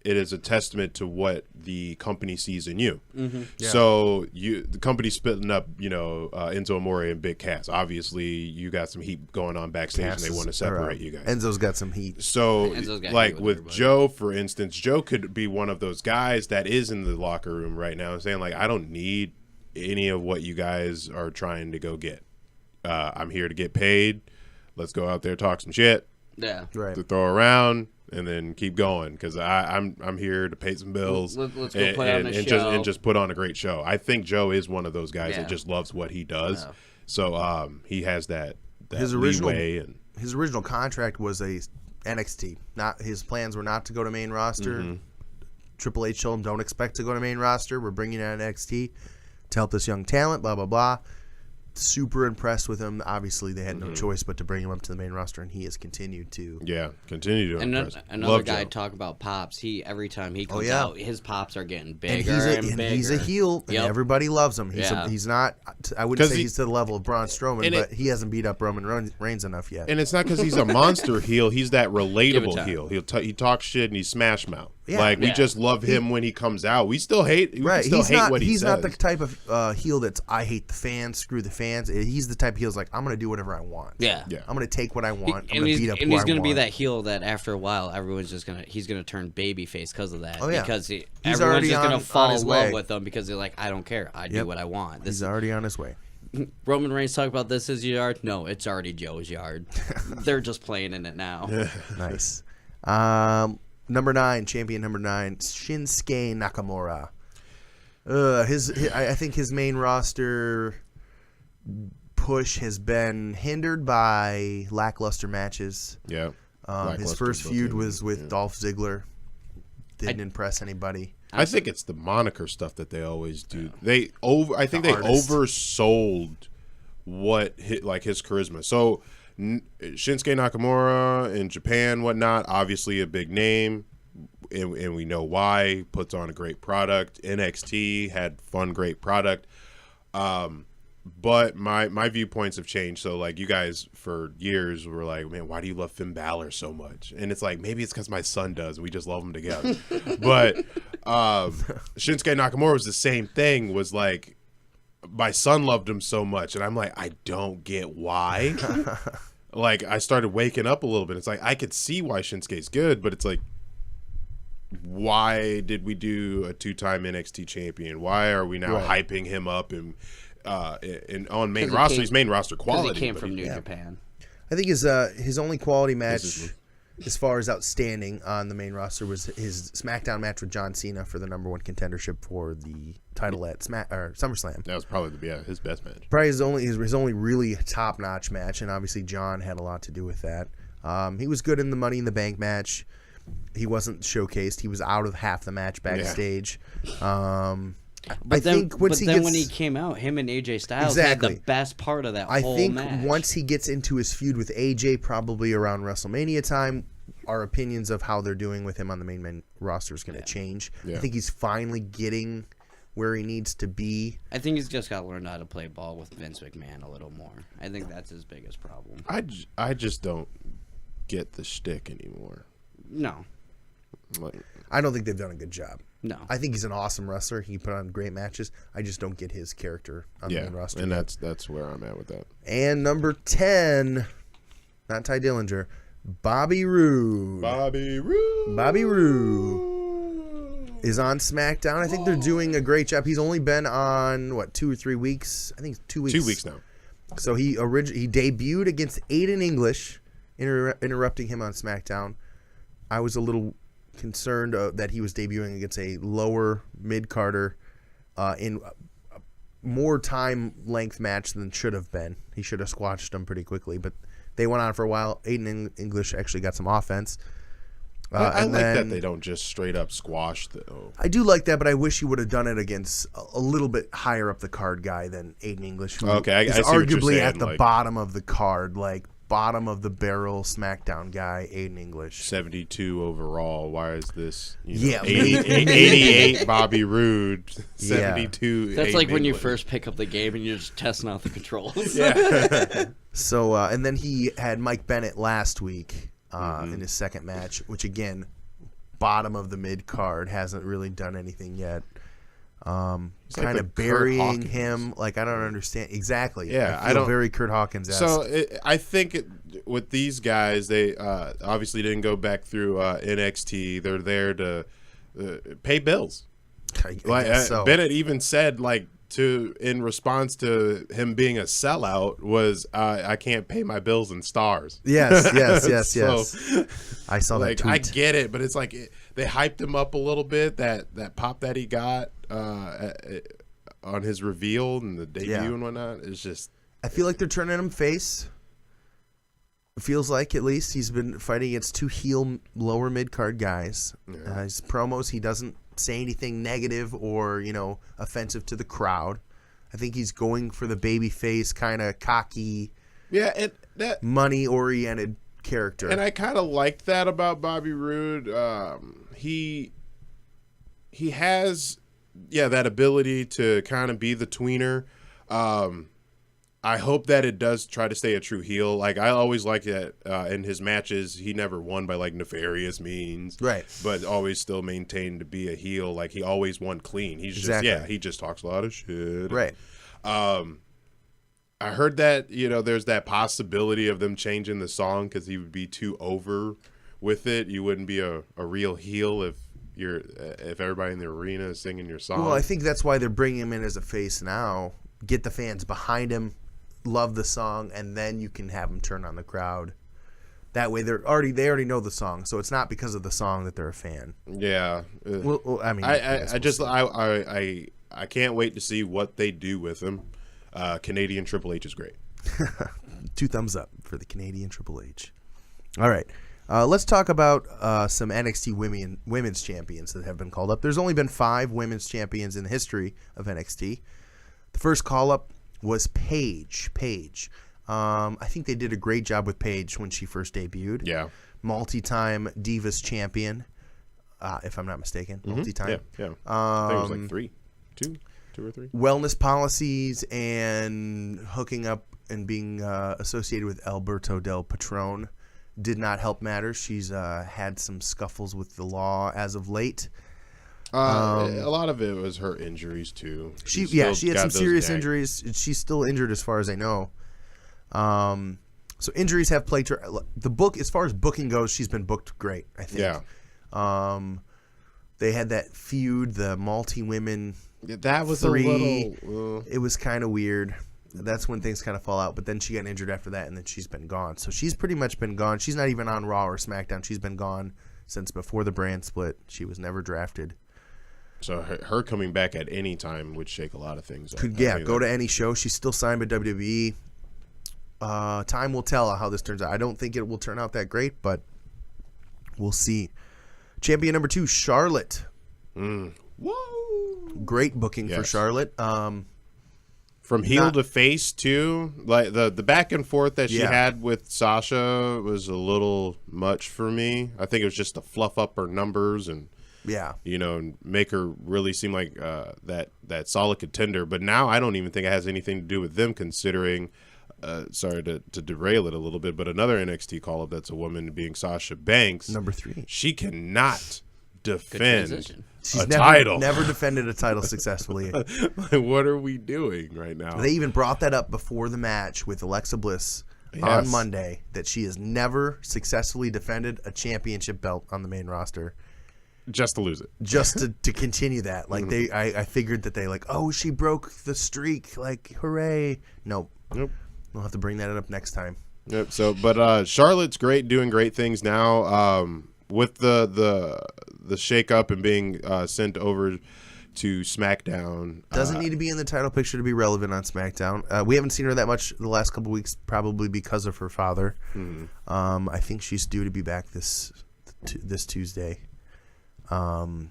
it is a testament to what the company sees in you. Mm-hmm. Yeah. So the company's splitting up, Enzo Amore and Big Cass. Obviously, you got some heat going on backstage, and they want to separate you guys. Enzo's got some heat. So, Enzo's got like heat with with everybody. Joe, for instance, Joe could be one of those guys that is in the locker room right now saying, like, I don't need any of what you guys are trying to go get. I'm here to get paid. Let's go out there, talk some shit, Yeah. Right. to throw around, and then keep going, because I'm here to pay some bills. Let's go put on a and show. just put on a great show. I think Joe is one of those guys Yeah. that just loves what he does. Yeah. So he has that His original leeway and his original contract was a NXT. Not his plans were not to go to main roster. Mm-hmm. Triple H told him, "Don't expect to go to main roster. We're bringing in NXT to help this young talent." Blah blah blah. Super impressed with him. Obviously, they had no choice but to bring him up to the main roster, and he has continued to. continue to And impress. another Love guy Joe. talk about pops. Every time he comes yeah. out, his pops are getting And bigger he's bigger. a heel, and Yep. everybody loves him. Yeah. He's not. I wouldn't 'Cause say he- he's to the level of Braun Strowman, and but he hasn't beat up Roman Reigns enough yet. And it's not because he's a monster heel. He's that Give it relatable time. heel. He talks shit and he's smash mouth. Yeah. Like we Yeah. just love him when he comes out. We still hate. We Right, still he's hate not. what he He's says. not the type of heel that's I hate the fans, screw the fans. He's the type of heel's like I'm gonna do whatever I want. Yeah. Yeah. I'm gonna take what I want. I'm And gonna he's, beat up and who he's I gonna be want. that heel that after a while he's gonna turn babyface because of that. Oh, yeah. Because He's everyone's already just gonna on fall his in love way. with him because they're like, I don't care, I do Yep. what I want. He's already on his way. Roman Reigns talk about this is your yard. No, it's already Joe's yard. They're just playing in it now. Nice. Number 9, champion number 9, Shinsuke Nakamura. I think his main roster push has been hindered by lackluster matches. Yeah. His Lackluster first feud booking, was with yeah. Dolph Ziggler. Didn't impress anybody. I think it's the moniker stuff that they always do. I think The they artist. oversold what his charisma. So Shinsuke Nakamura in Japan, whatnot, obviously a big name, and we know why. Puts on a great product. NXT had fun, great product. But my viewpoints have changed. So like you guys for years were like, man, why do you love Finn Balor so much? And it's like maybe it's because my son does. And we just love them together. But Shinsuke Nakamura was the same thing. Was like my son loved him so much, and I'm like, I don't get why. Like I started waking up a little bit. It's like I could see why Shinsuke's good, but it's like, why did we do a 2-time NXT champion? Why are we now hyping him up and on main roster? He's main roster quality. Because he came but from New Japan. I think his only quality match, is- as far as outstanding on the main roster, was his SmackDown match with John Cena for the number 1 contendership for the title at SummerSlam. That was probably his best match. Probably his only really top notch match, and obviously John had a lot to do with that. He was good in the Money in the Bank match. He wasn't showcased. He was out of half the match backstage. But then when he came out, him and AJ Styles had the best part of that whole match. I think once he gets into his feud with AJ, probably around WrestleMania time, our opinions of how they're doing with him on the main roster is going to change. Yeah. I think he's finally getting where he needs to be. I think he's just got to learn how to play ball with Vince McMahon a little more. I think that's his biggest problem. I just don't get the shtick anymore. No. Like, I don't think they've done a good job. No. I think he's an awesome wrestler. He put on great matches. I just don't get his character on the main roster. and that's where I'm at with that. And number 10, not Ty Dillinger, Bobby Roode. Bobby Roode. Bobby Roode is on SmackDown. I think they're doing a great job. He's only been on, 2 or 3 weeks? I think 2 weeks. 2 weeks now. So he debuted against Aiden English, interrupting him on SmackDown. I was a little concerned that he was debuting against a lower mid-carder in a more time length match than should have been. He should have squashed him pretty quickly, but they went on for a while. Aiden English actually got some offense. I like that they don't just straight up squash though. I do like that, but I wish he would have done it against a little bit higher up the card guy than Aiden English, who Okay, I is see what you're arguably saying, at the like- bottom of the card, like bottom of the barrel SmackDown guy, Aiden English. 72 overall. Why is this? Yeah. 88 Bobby Roode. 72. That's Aiden like when you English. first pick up the game and you're just testing out the controls. So, and then he had Mike Bennett last week in his second match, which again, bottom of the mid card, hasn't really done anything yet. Kind like the of burying Kurt him, like I don't understand exactly. Yeah, I feel very Kurt Hawkins-esque. So I think with these guys, they obviously didn't go back through NXT. They're there to pay bills. I guess so. Bennett even said in response to him being a sellout was I can't pay my bills in stars. Yes. So, I saw that tweet. I get it, but it's like they hyped him up a little bit. That pop that he got on his reveal and the debut and whatnot is just. I feel like they're turning him face. It feels like, at least, he's been fighting against 2 heel lower mid card guys. His promos, he doesn't say anything negative or offensive to the crowd. I think he's going for the baby face kind of cocky, and that money oriented character. And I kind of liked that about Bobby Roode. He has that ability to kind of be the tweener. I hope that it does try to stay a true heel. Like, I always like that in his matches, he never won by, like, nefarious means. Right. But always still maintained to be a heel. Like, he always won clean. He's Exactly. just, he just talks a lot of shit. Right. I heard that, there's that possibility of them changing the song because he would be too over with it. You wouldn't be a real heel if everybody in the arena is singing your song. Well, I think that's why they're bringing him in as a face now. Get the fans behind him, love the song, and then you can have them turn on the crowd. That way, they already know the song, so it's not because of the song that they're a fan. Yeah. Well, I mean, I can't wait to see what they do with him. Canadian Triple H is great. 2 thumbs up for the Canadian Triple H. All right. Let's talk about some NXT women's champions that have been called up. There's only been 5 women's champions in the history of NXT. The first call-up was Paige. I think they did a great job with Paige when she first debuted. Yeah. Multi-time Divas champion, if I'm not mistaken. Multi-time. Yeah. I think it was like 3. 2 or 3. Wellness policies and hooking up and being associated with Alberto Del Patron did not help matters. She's had some scuffles with the law as of late. A lot of it was her injuries too. She had some serious injuries. She's still injured as far as I know. So injuries have plagued her. The book, as far as booking goes, she's been booked great, I think. Yeah. They had that feud, the multi-women. That was 3. a little. It was kind of weird. That's when things kind of fall out. But then she got injured after that, and then she's been gone. So she's pretty much been gone. She's not even on Raw or SmackDown. She's been gone since before the brand split. She was never drafted. So her coming back at any time would shake a lot of things up. Go to any show. She's still signed by WWE. Time will tell how this turns out. I don't think it will turn out that great, but we'll see. Champion number 2, Charlotte. Whoa! Great booking for Charlotte. From heel to face too. Like the back and forth that she had with Sasha was a little much for me. I think it was just to fluff up her numbers and make her really seem like that solid contender. But now I don't even think it has anything to do with them, considering. Sorry to derail it a little bit, but another NXT call-up that's a woman being Sasha Banks. Number 3. She cannot defend She's title. Never defended a title successfully. What are we doing right now? They even brought that up before the match with Alexa Bliss on Monday, that she has never successfully defended a championship belt on the main roster. Just to lose it. Just to continue that. Like I figured that she broke the streak. Like, hooray. Nope. We'll have to bring that up next time. Yep. So, but Charlotte's great, doing great things now. With the shake up and being sent over to SmackDown. Doesn't need to be in the title picture to be relevant on SmackDown. We haven't seen her that much the last couple weeks, probably because of her father. I think she's due to be back this Tuesday. So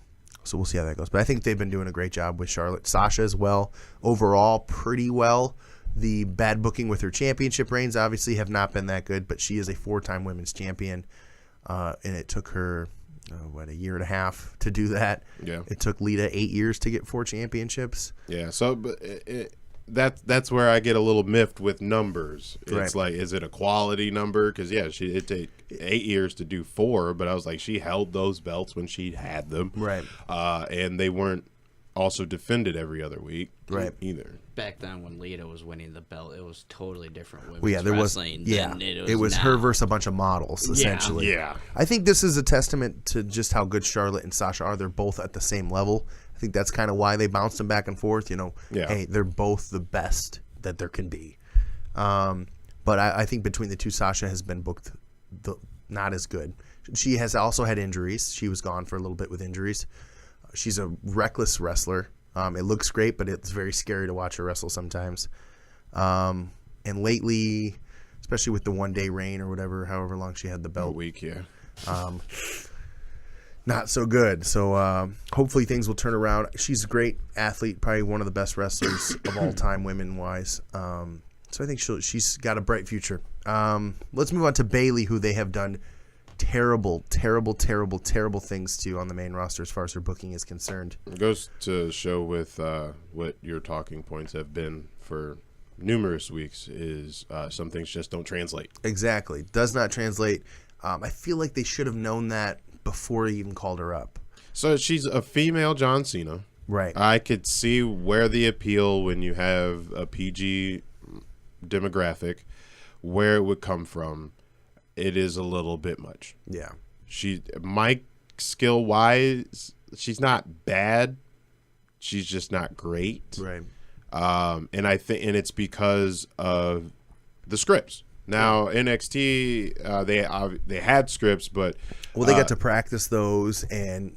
we'll see how that goes. But I think they've been doing a great job with Charlotte. Sasha as well. Overall, pretty well. The bad booking with her championship reigns obviously have not been that good, but she is a 4-time women's champion. And it took her, a year and a half to do that. Yeah. It took Lita 8 years to get 4 championships. Yeah, so that's where I get a little miffed with numbers. It's like, is it a quality number? Because, it took 8 years to do 4, but I was like, she held those belts when she had them. Right. And they weren't also defended every other week either. Back then when Lita was winning the belt, it was totally different women's wrestling. It was now. her versus a bunch of models, essentially. Yeah. I think this is a testament to just how good Charlotte and Sasha are. They're both at the same level. I think that's kind of why they bounced them back and forth. Hey, they're both the best that there can be. But I think between the two, Sasha has been booked not as good. She has also had injuries. She was gone for a little bit with injuries. She's a reckless wrestler. It looks great, but it's very scary to watch her wrestle sometimes. And lately, especially with the one-day reign or whatever, however long she had the belt. A week, yeah. Not so good. So hopefully things will turn around. She's a great athlete, probably one of the best wrestlers of all time, women-wise. So I think she's got a bright future. Let's move on to Bayley, who they have done terrible things to on the main roster as far as her booking is concerned. It goes to show with what your talking points have been for numerous weeks is some things just don't translate. Exactly. Does not translate. I feel like they should have known that before he even called her up. So she's a female John Cena. Right. I could see where the appeal when you have a PG demographic, where it would come from. It is a little bit much. Yeah. Mic skill wise, she's not bad. She's just not great. Right. And I think, and it's because of the scripts. Now NXT, they had scripts, but they got to practice those and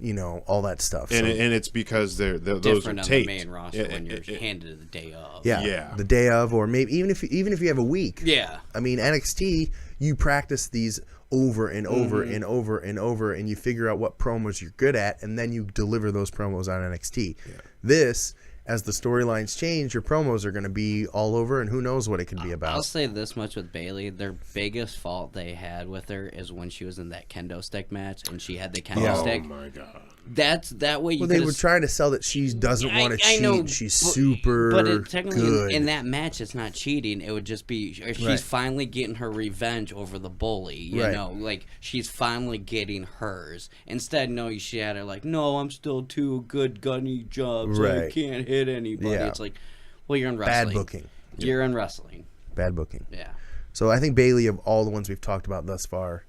all that stuff. And it's because those are different on the taped. main roster when you're handed the day of. Yeah, the day of, or maybe even if you have a week. Yeah. I mean, NXT, you practice these over and over and over and over, and you figure out what promos you're good at, and then you deliver those promos on NXT. Yeah. This, as the storylines change, your promos are going to be all over, and who knows what it can be about. I'll say this much with Bayley. Their biggest fault they had with her is when she was in that kendo stick match, and she had the kendo stick. Oh, my God. That way you Well, they were trying to sell that she doesn't want to cheat. Know, she's super but technically good. in that match, it's not cheating. It would just be she's finally getting her revenge over the bully. You know, like she's finally getting hers. Instead, no, she had her like, no, I'm still too good gunny jobs. I can't hit anybody. Yeah. It's like, well, you're in wrestling. Bad booking. You're in wrestling. Bad booking. Yeah. So I think Bayley, of all the ones we've talked about thus far,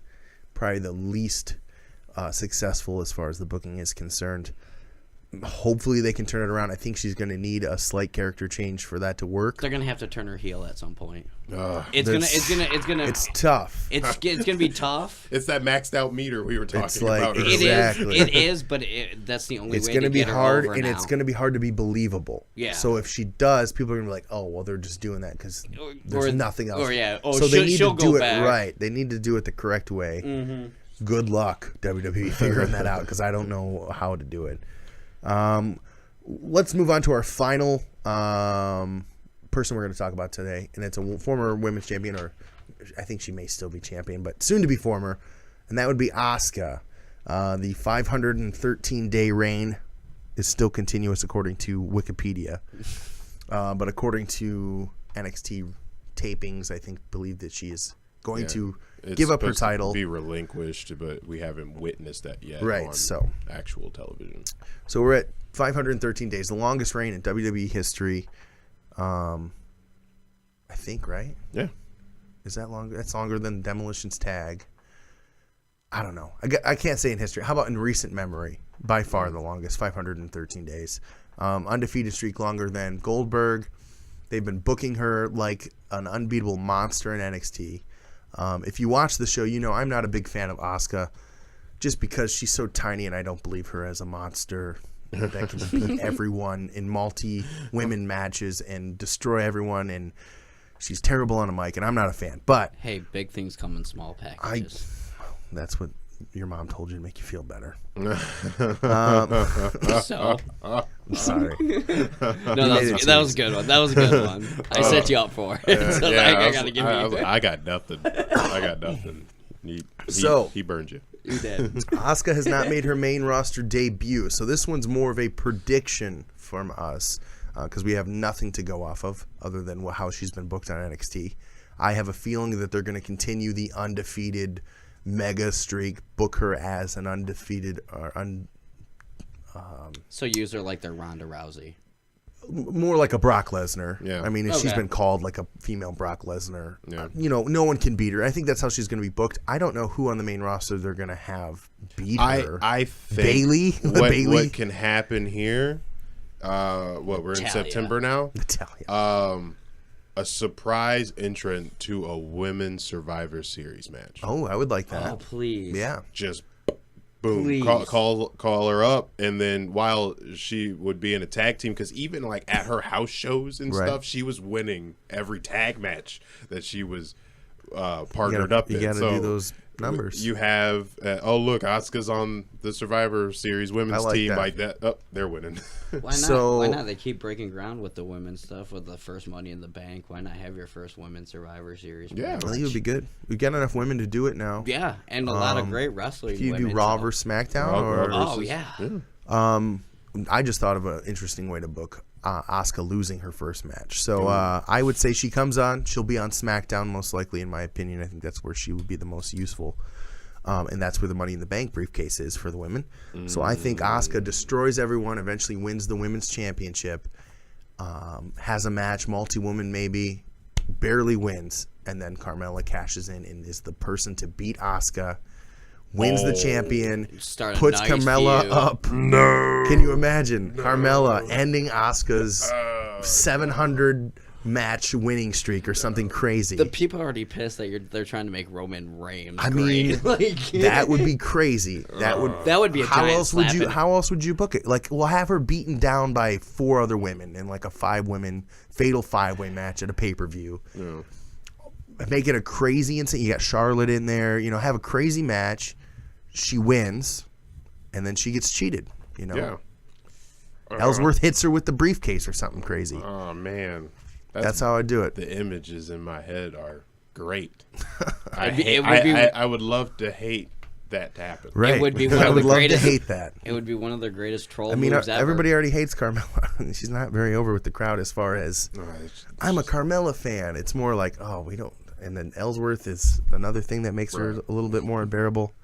probably the least successful as far as the booking is concerned. Hopefully they can turn it around. I think she's going to need a slight character change for that to work. They're going to have to turn her heel at some point. It's tough. It's going to be tough. It's that maxed out meter we were talking about. Exactly. It is, but that's the only way to get her hard, over and now. it's going to be hard to be believable. Yeah. So if she does, people are going to be like, "Oh, well, they're just doing that because there's nothing else." So they need to do it back. right. They need to do it the correct way. Mm-hmm. Good luck, WWE, figuring that out because I don't know how to do it. Let's move on to our final person we're going to talk about today, and it's a former women's champion, or I think she may still be champion, but soon to be former, and that would be Asuka. The 513-day reign is still continuous according to Wikipedia, but according to NXT tapings, I believe that she is going to give up her title. Be relinquished, but we haven't witnessed that yet. Right. On actual television. So we're at 513 days, the longest reign in WWE history. I think, right? Yeah. Is that longer? That's longer than Demolition's tag. I don't know. I can't say in history. How about in recent memory? By far the longest, 513 days. Undefeated streak longer than Goldberg. They've been booking her like an unbeatable monster in NXT. If you watch the show, you know I'm not a big fan of Asuka just because she's so tiny and I don't believe her as a monster that can beat everyone in multi-women matches and destroy everyone, and she's terrible on a mic, and I'm not a fan. But hey, big things come in small packages. That's what your mom told you to make you feel better. So I'm sorry. No, that was a good one. That was a good one. I set you up for it. So I gotta give you. I got nothing. I got nothing. He burned you. You did. Asuka has not made her main roster debut, so this one's more of a prediction from us because we have nothing to go off of other than how she's been booked on NXT. I have a feeling that they're going to continue the undefeated mega streak, book her as an undefeated so use her like their Ronda Rousey. More like a Brock Lesnar. Yeah. I mean, she's been called like a female Brock Lesnar. Yeah. No one can beat her. I think that's how she's going to be booked. I don't know who on the main roster they're going to have beat her. I think Bayley. What can happen here? We're in September now. Natalya. A surprise entrant to a women's Survivor Series match. Oh, I would like that. Oh, please. Yeah. Just boom, call her up, and then while she would be in a tag team, because even like at her house shows and stuff, she was winning every tag match that she was partnered up in. You got to do those numbers. You have look, Asuka's on the Survivor Series women's team that. like that. Oh, they're winning. Why not? Why not? They keep breaking ground with the women's stuff with the first Money in the Bank. Why not have your first women's Survivor Series? Yeah, I think it would be good. We've got enough women to do it now. Yeah, and a lot of great wrestling. Can you do Raw versus SmackDown? Oh yeah. I just thought of an interesting way to book Asuka losing her first match. So I would say she comes on. She'll be on SmackDown most likely, in my opinion. I think that's where she would be the most useful. And that's where the Money in the Bank briefcase is for the women. So I think Asuka destroys everyone, eventually wins the women's championship, has a match, multi-woman maybe, barely wins, and then Carmella cashes in and is the person to beat Asuka, wins the champion, puts Carmella up. No. Can you imagine Carmella ending Asuka's 700 match winning streak or something crazy? The people are already pissed that they're trying to make Roman Reigns. I mean, that would be crazy. That would be a how else would you how else would you book it? Like, we'll have her beaten down by 4 other women in like a 5-women fatal 5-way match at a pay-per-view. Yeah. Make it a crazy insane. You got Charlotte in there. You know, have a crazy match. She wins, and then she gets cheated. You know, yeah. Ellsworth hits her with the briefcase or something crazy. Oh man. That's how I do it. The images in my head are great. I would love to hate that to happen. Right. It would be one of the greatest. To hate that. It would be one of the greatest troll ever. moves Everybody already hates Carmella. She's not very over with the crowd as far as I'm a Carmella fan. It's more like, oh, we don't. And then Ellsworth is another thing that makes her a little bit more unbearable.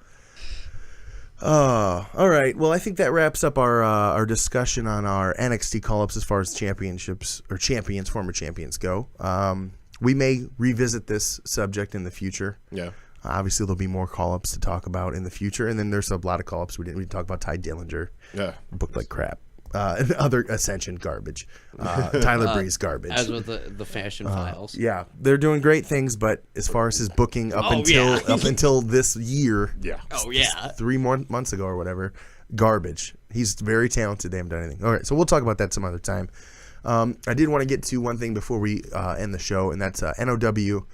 All right. Well, I think that wraps up our discussion on our NXT call-ups as far as championships or former champions go. We may revisit this subject in the future. Yeah. Obviously, there'll be more call-ups to talk about in the future, and then there's a lot of call-ups we didn't talk about. Ty Dillinger, booked like crap. And other Ascension garbage. Tyler Breeze garbage. As with the Fashion Files. Yeah, they're doing great things, but as far as his booking up until this year, 3 more months ago or whatever, garbage. He's very talented. They haven't done anything. All right, so we'll talk about that some other time. I did want to get to one thing before we end the show, and that's NOW.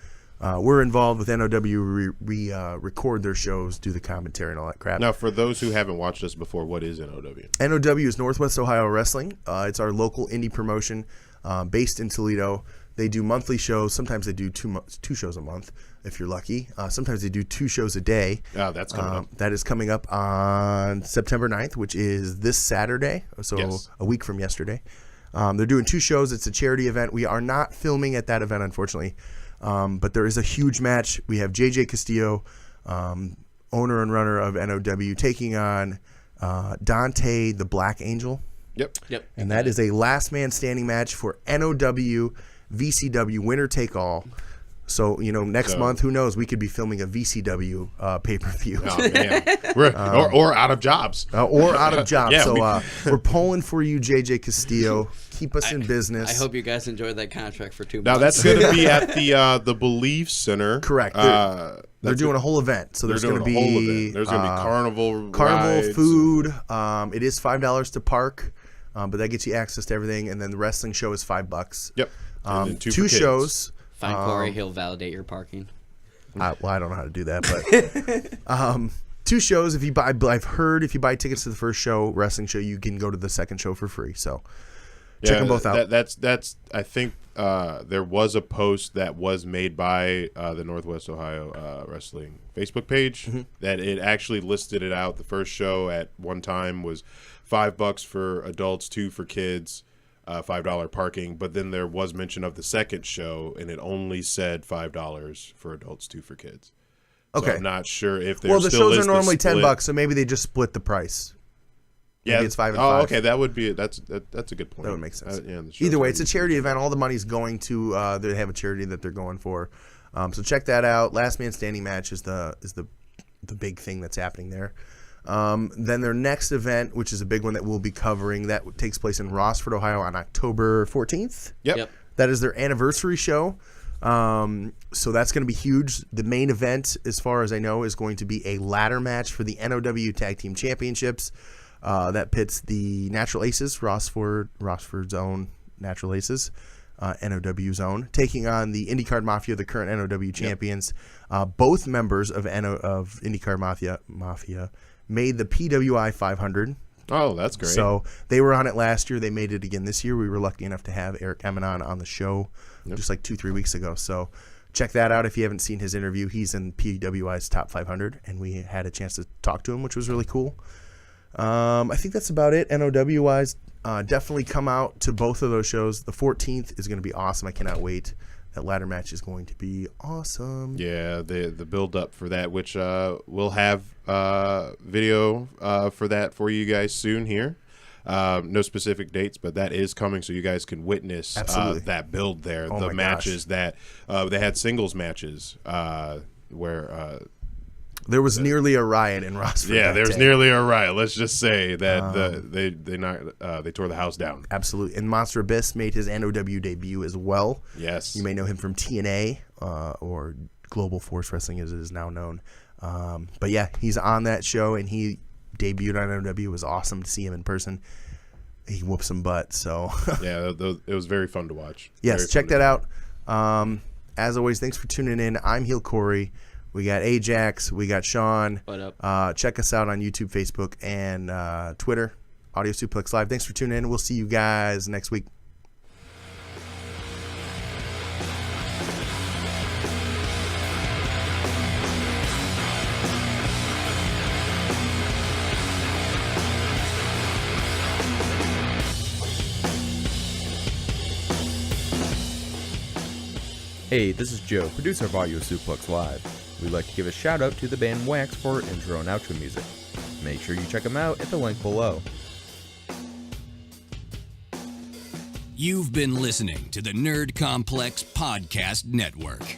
We're involved with NOW. We record their shows, do the commentary and all that crap. Now, for those who haven't watched us before, what is NOW? NOW is Northwest Ohio Wrestling. It's our local indie promotion based in Toledo. They do monthly shows. Sometimes they do two shows a month, if you're lucky. Sometimes they do 2 shows a day. Oh, that's coming up. That is coming up on September 9th, which is this Saturday, so a week from yesterday. They're doing 2 shows. It's a charity event. We are not filming at that event, unfortunately. But there is a huge match. We have JJ Castillo, owner and runner of NOW, taking on Dante the Black Angel. Yep. And that is a last man standing match for NOW VCW winner take all. So, next month, who knows? We could be filming a VCW pay-per-view. Oh, man. Or out of jobs. Or out of jobs. Yeah, we're pulling for you, JJ Castillo. Keep us in business. I hope you guys enjoyed that contract for 2 months. Now, that's going to be at the Belief Center. Correct. They're doing a whole event. So there's going to be carnival rides. Food. It is $5 to park, but that gets you access to everything. And then the wrestling show is $5. Yep. 2 shows. Find Corey, he'll validate your parking. I don't know how to do that, but 2 shows. I've heard if you buy tickets to the first show, wrestling show, you can go to the second show for free. So check them both out. That's I think there was a post that was made by the Northwest Ohio Wrestling Facebook page that it actually listed it out. The first show at one time was $5 for adults, 2 for kids. $5 parking, but then there was mention of the second show, and it only said $5 for adults, 2 for kids. So okay, I'm not sure if there's. Well, the shows are normally $10, so maybe they just split the price. Maybe it's 5 and 5. Okay, that would be that's a good point. That would make sense. Either way, it's a charity event. All the money's going to. They have a charity that they're going for. So check that out. Last man standing match is the big thing that's happening there. Then their next event, which is a big one that we'll be covering, that takes place in Rossford, Ohio on October 14th. Yep. That is their anniversary show. So that's going to be huge. The main event, as far as I know, is going to be a ladder match for the NOW Tag Team Championships. That pits the Natural Aces, Rossford's own Natural Aces, NOW's own, taking on the IndyCar Mafia, the current NOW champions. Both members of IndyCar Mafia made the PWI 500. Oh, that's great. So they were on it last year. They made it again this year. We were lucky enough to have Eric Emanon on the show just like 2-3 weeks ago. So check that out if you haven't seen his interview. He's in PWI's top 500, and we had a chance to talk to him, which was really cool. I think that's about it. NOW wise, definitely come out to both of those shows. The 14th is going to be awesome. I cannot wait. That ladder match is going to be awesome. Yeah, the build up for that, which we'll have video for that for you guys soon here. No specific dates, but that is coming, so you guys can witness that build there. Oh the matches that they had singles matches where there was nearly a riot in Rossford. yeah, there was day. nearly a riot. Let's just say that they tore the house down. Absolutely. And Monster Abyss made his NOW debut as well. Yes, You may know him from TNA or Global Force Wrestling as it is now known. But yeah, he's on that show, and he debuted on NOW. It was awesome to see him in person. He whooped some butt. So yeah, it was very fun to watch. Yes, check that out. As always, thanks for tuning in. I'm Heel Corey. We got Ajax. We got Sean. What up? Check us out on YouTube, Facebook, and Twitter. Audio Suplex Live. Thanks for tuning in. We'll see you guys next week. Hey, this is Joe, producer of Audio Suplex Live. We'd like to give a shout out to the band Wax for intro and outro music. Make sure you check them out at the link below. You've been listening to the Nerd Complex Podcast Network.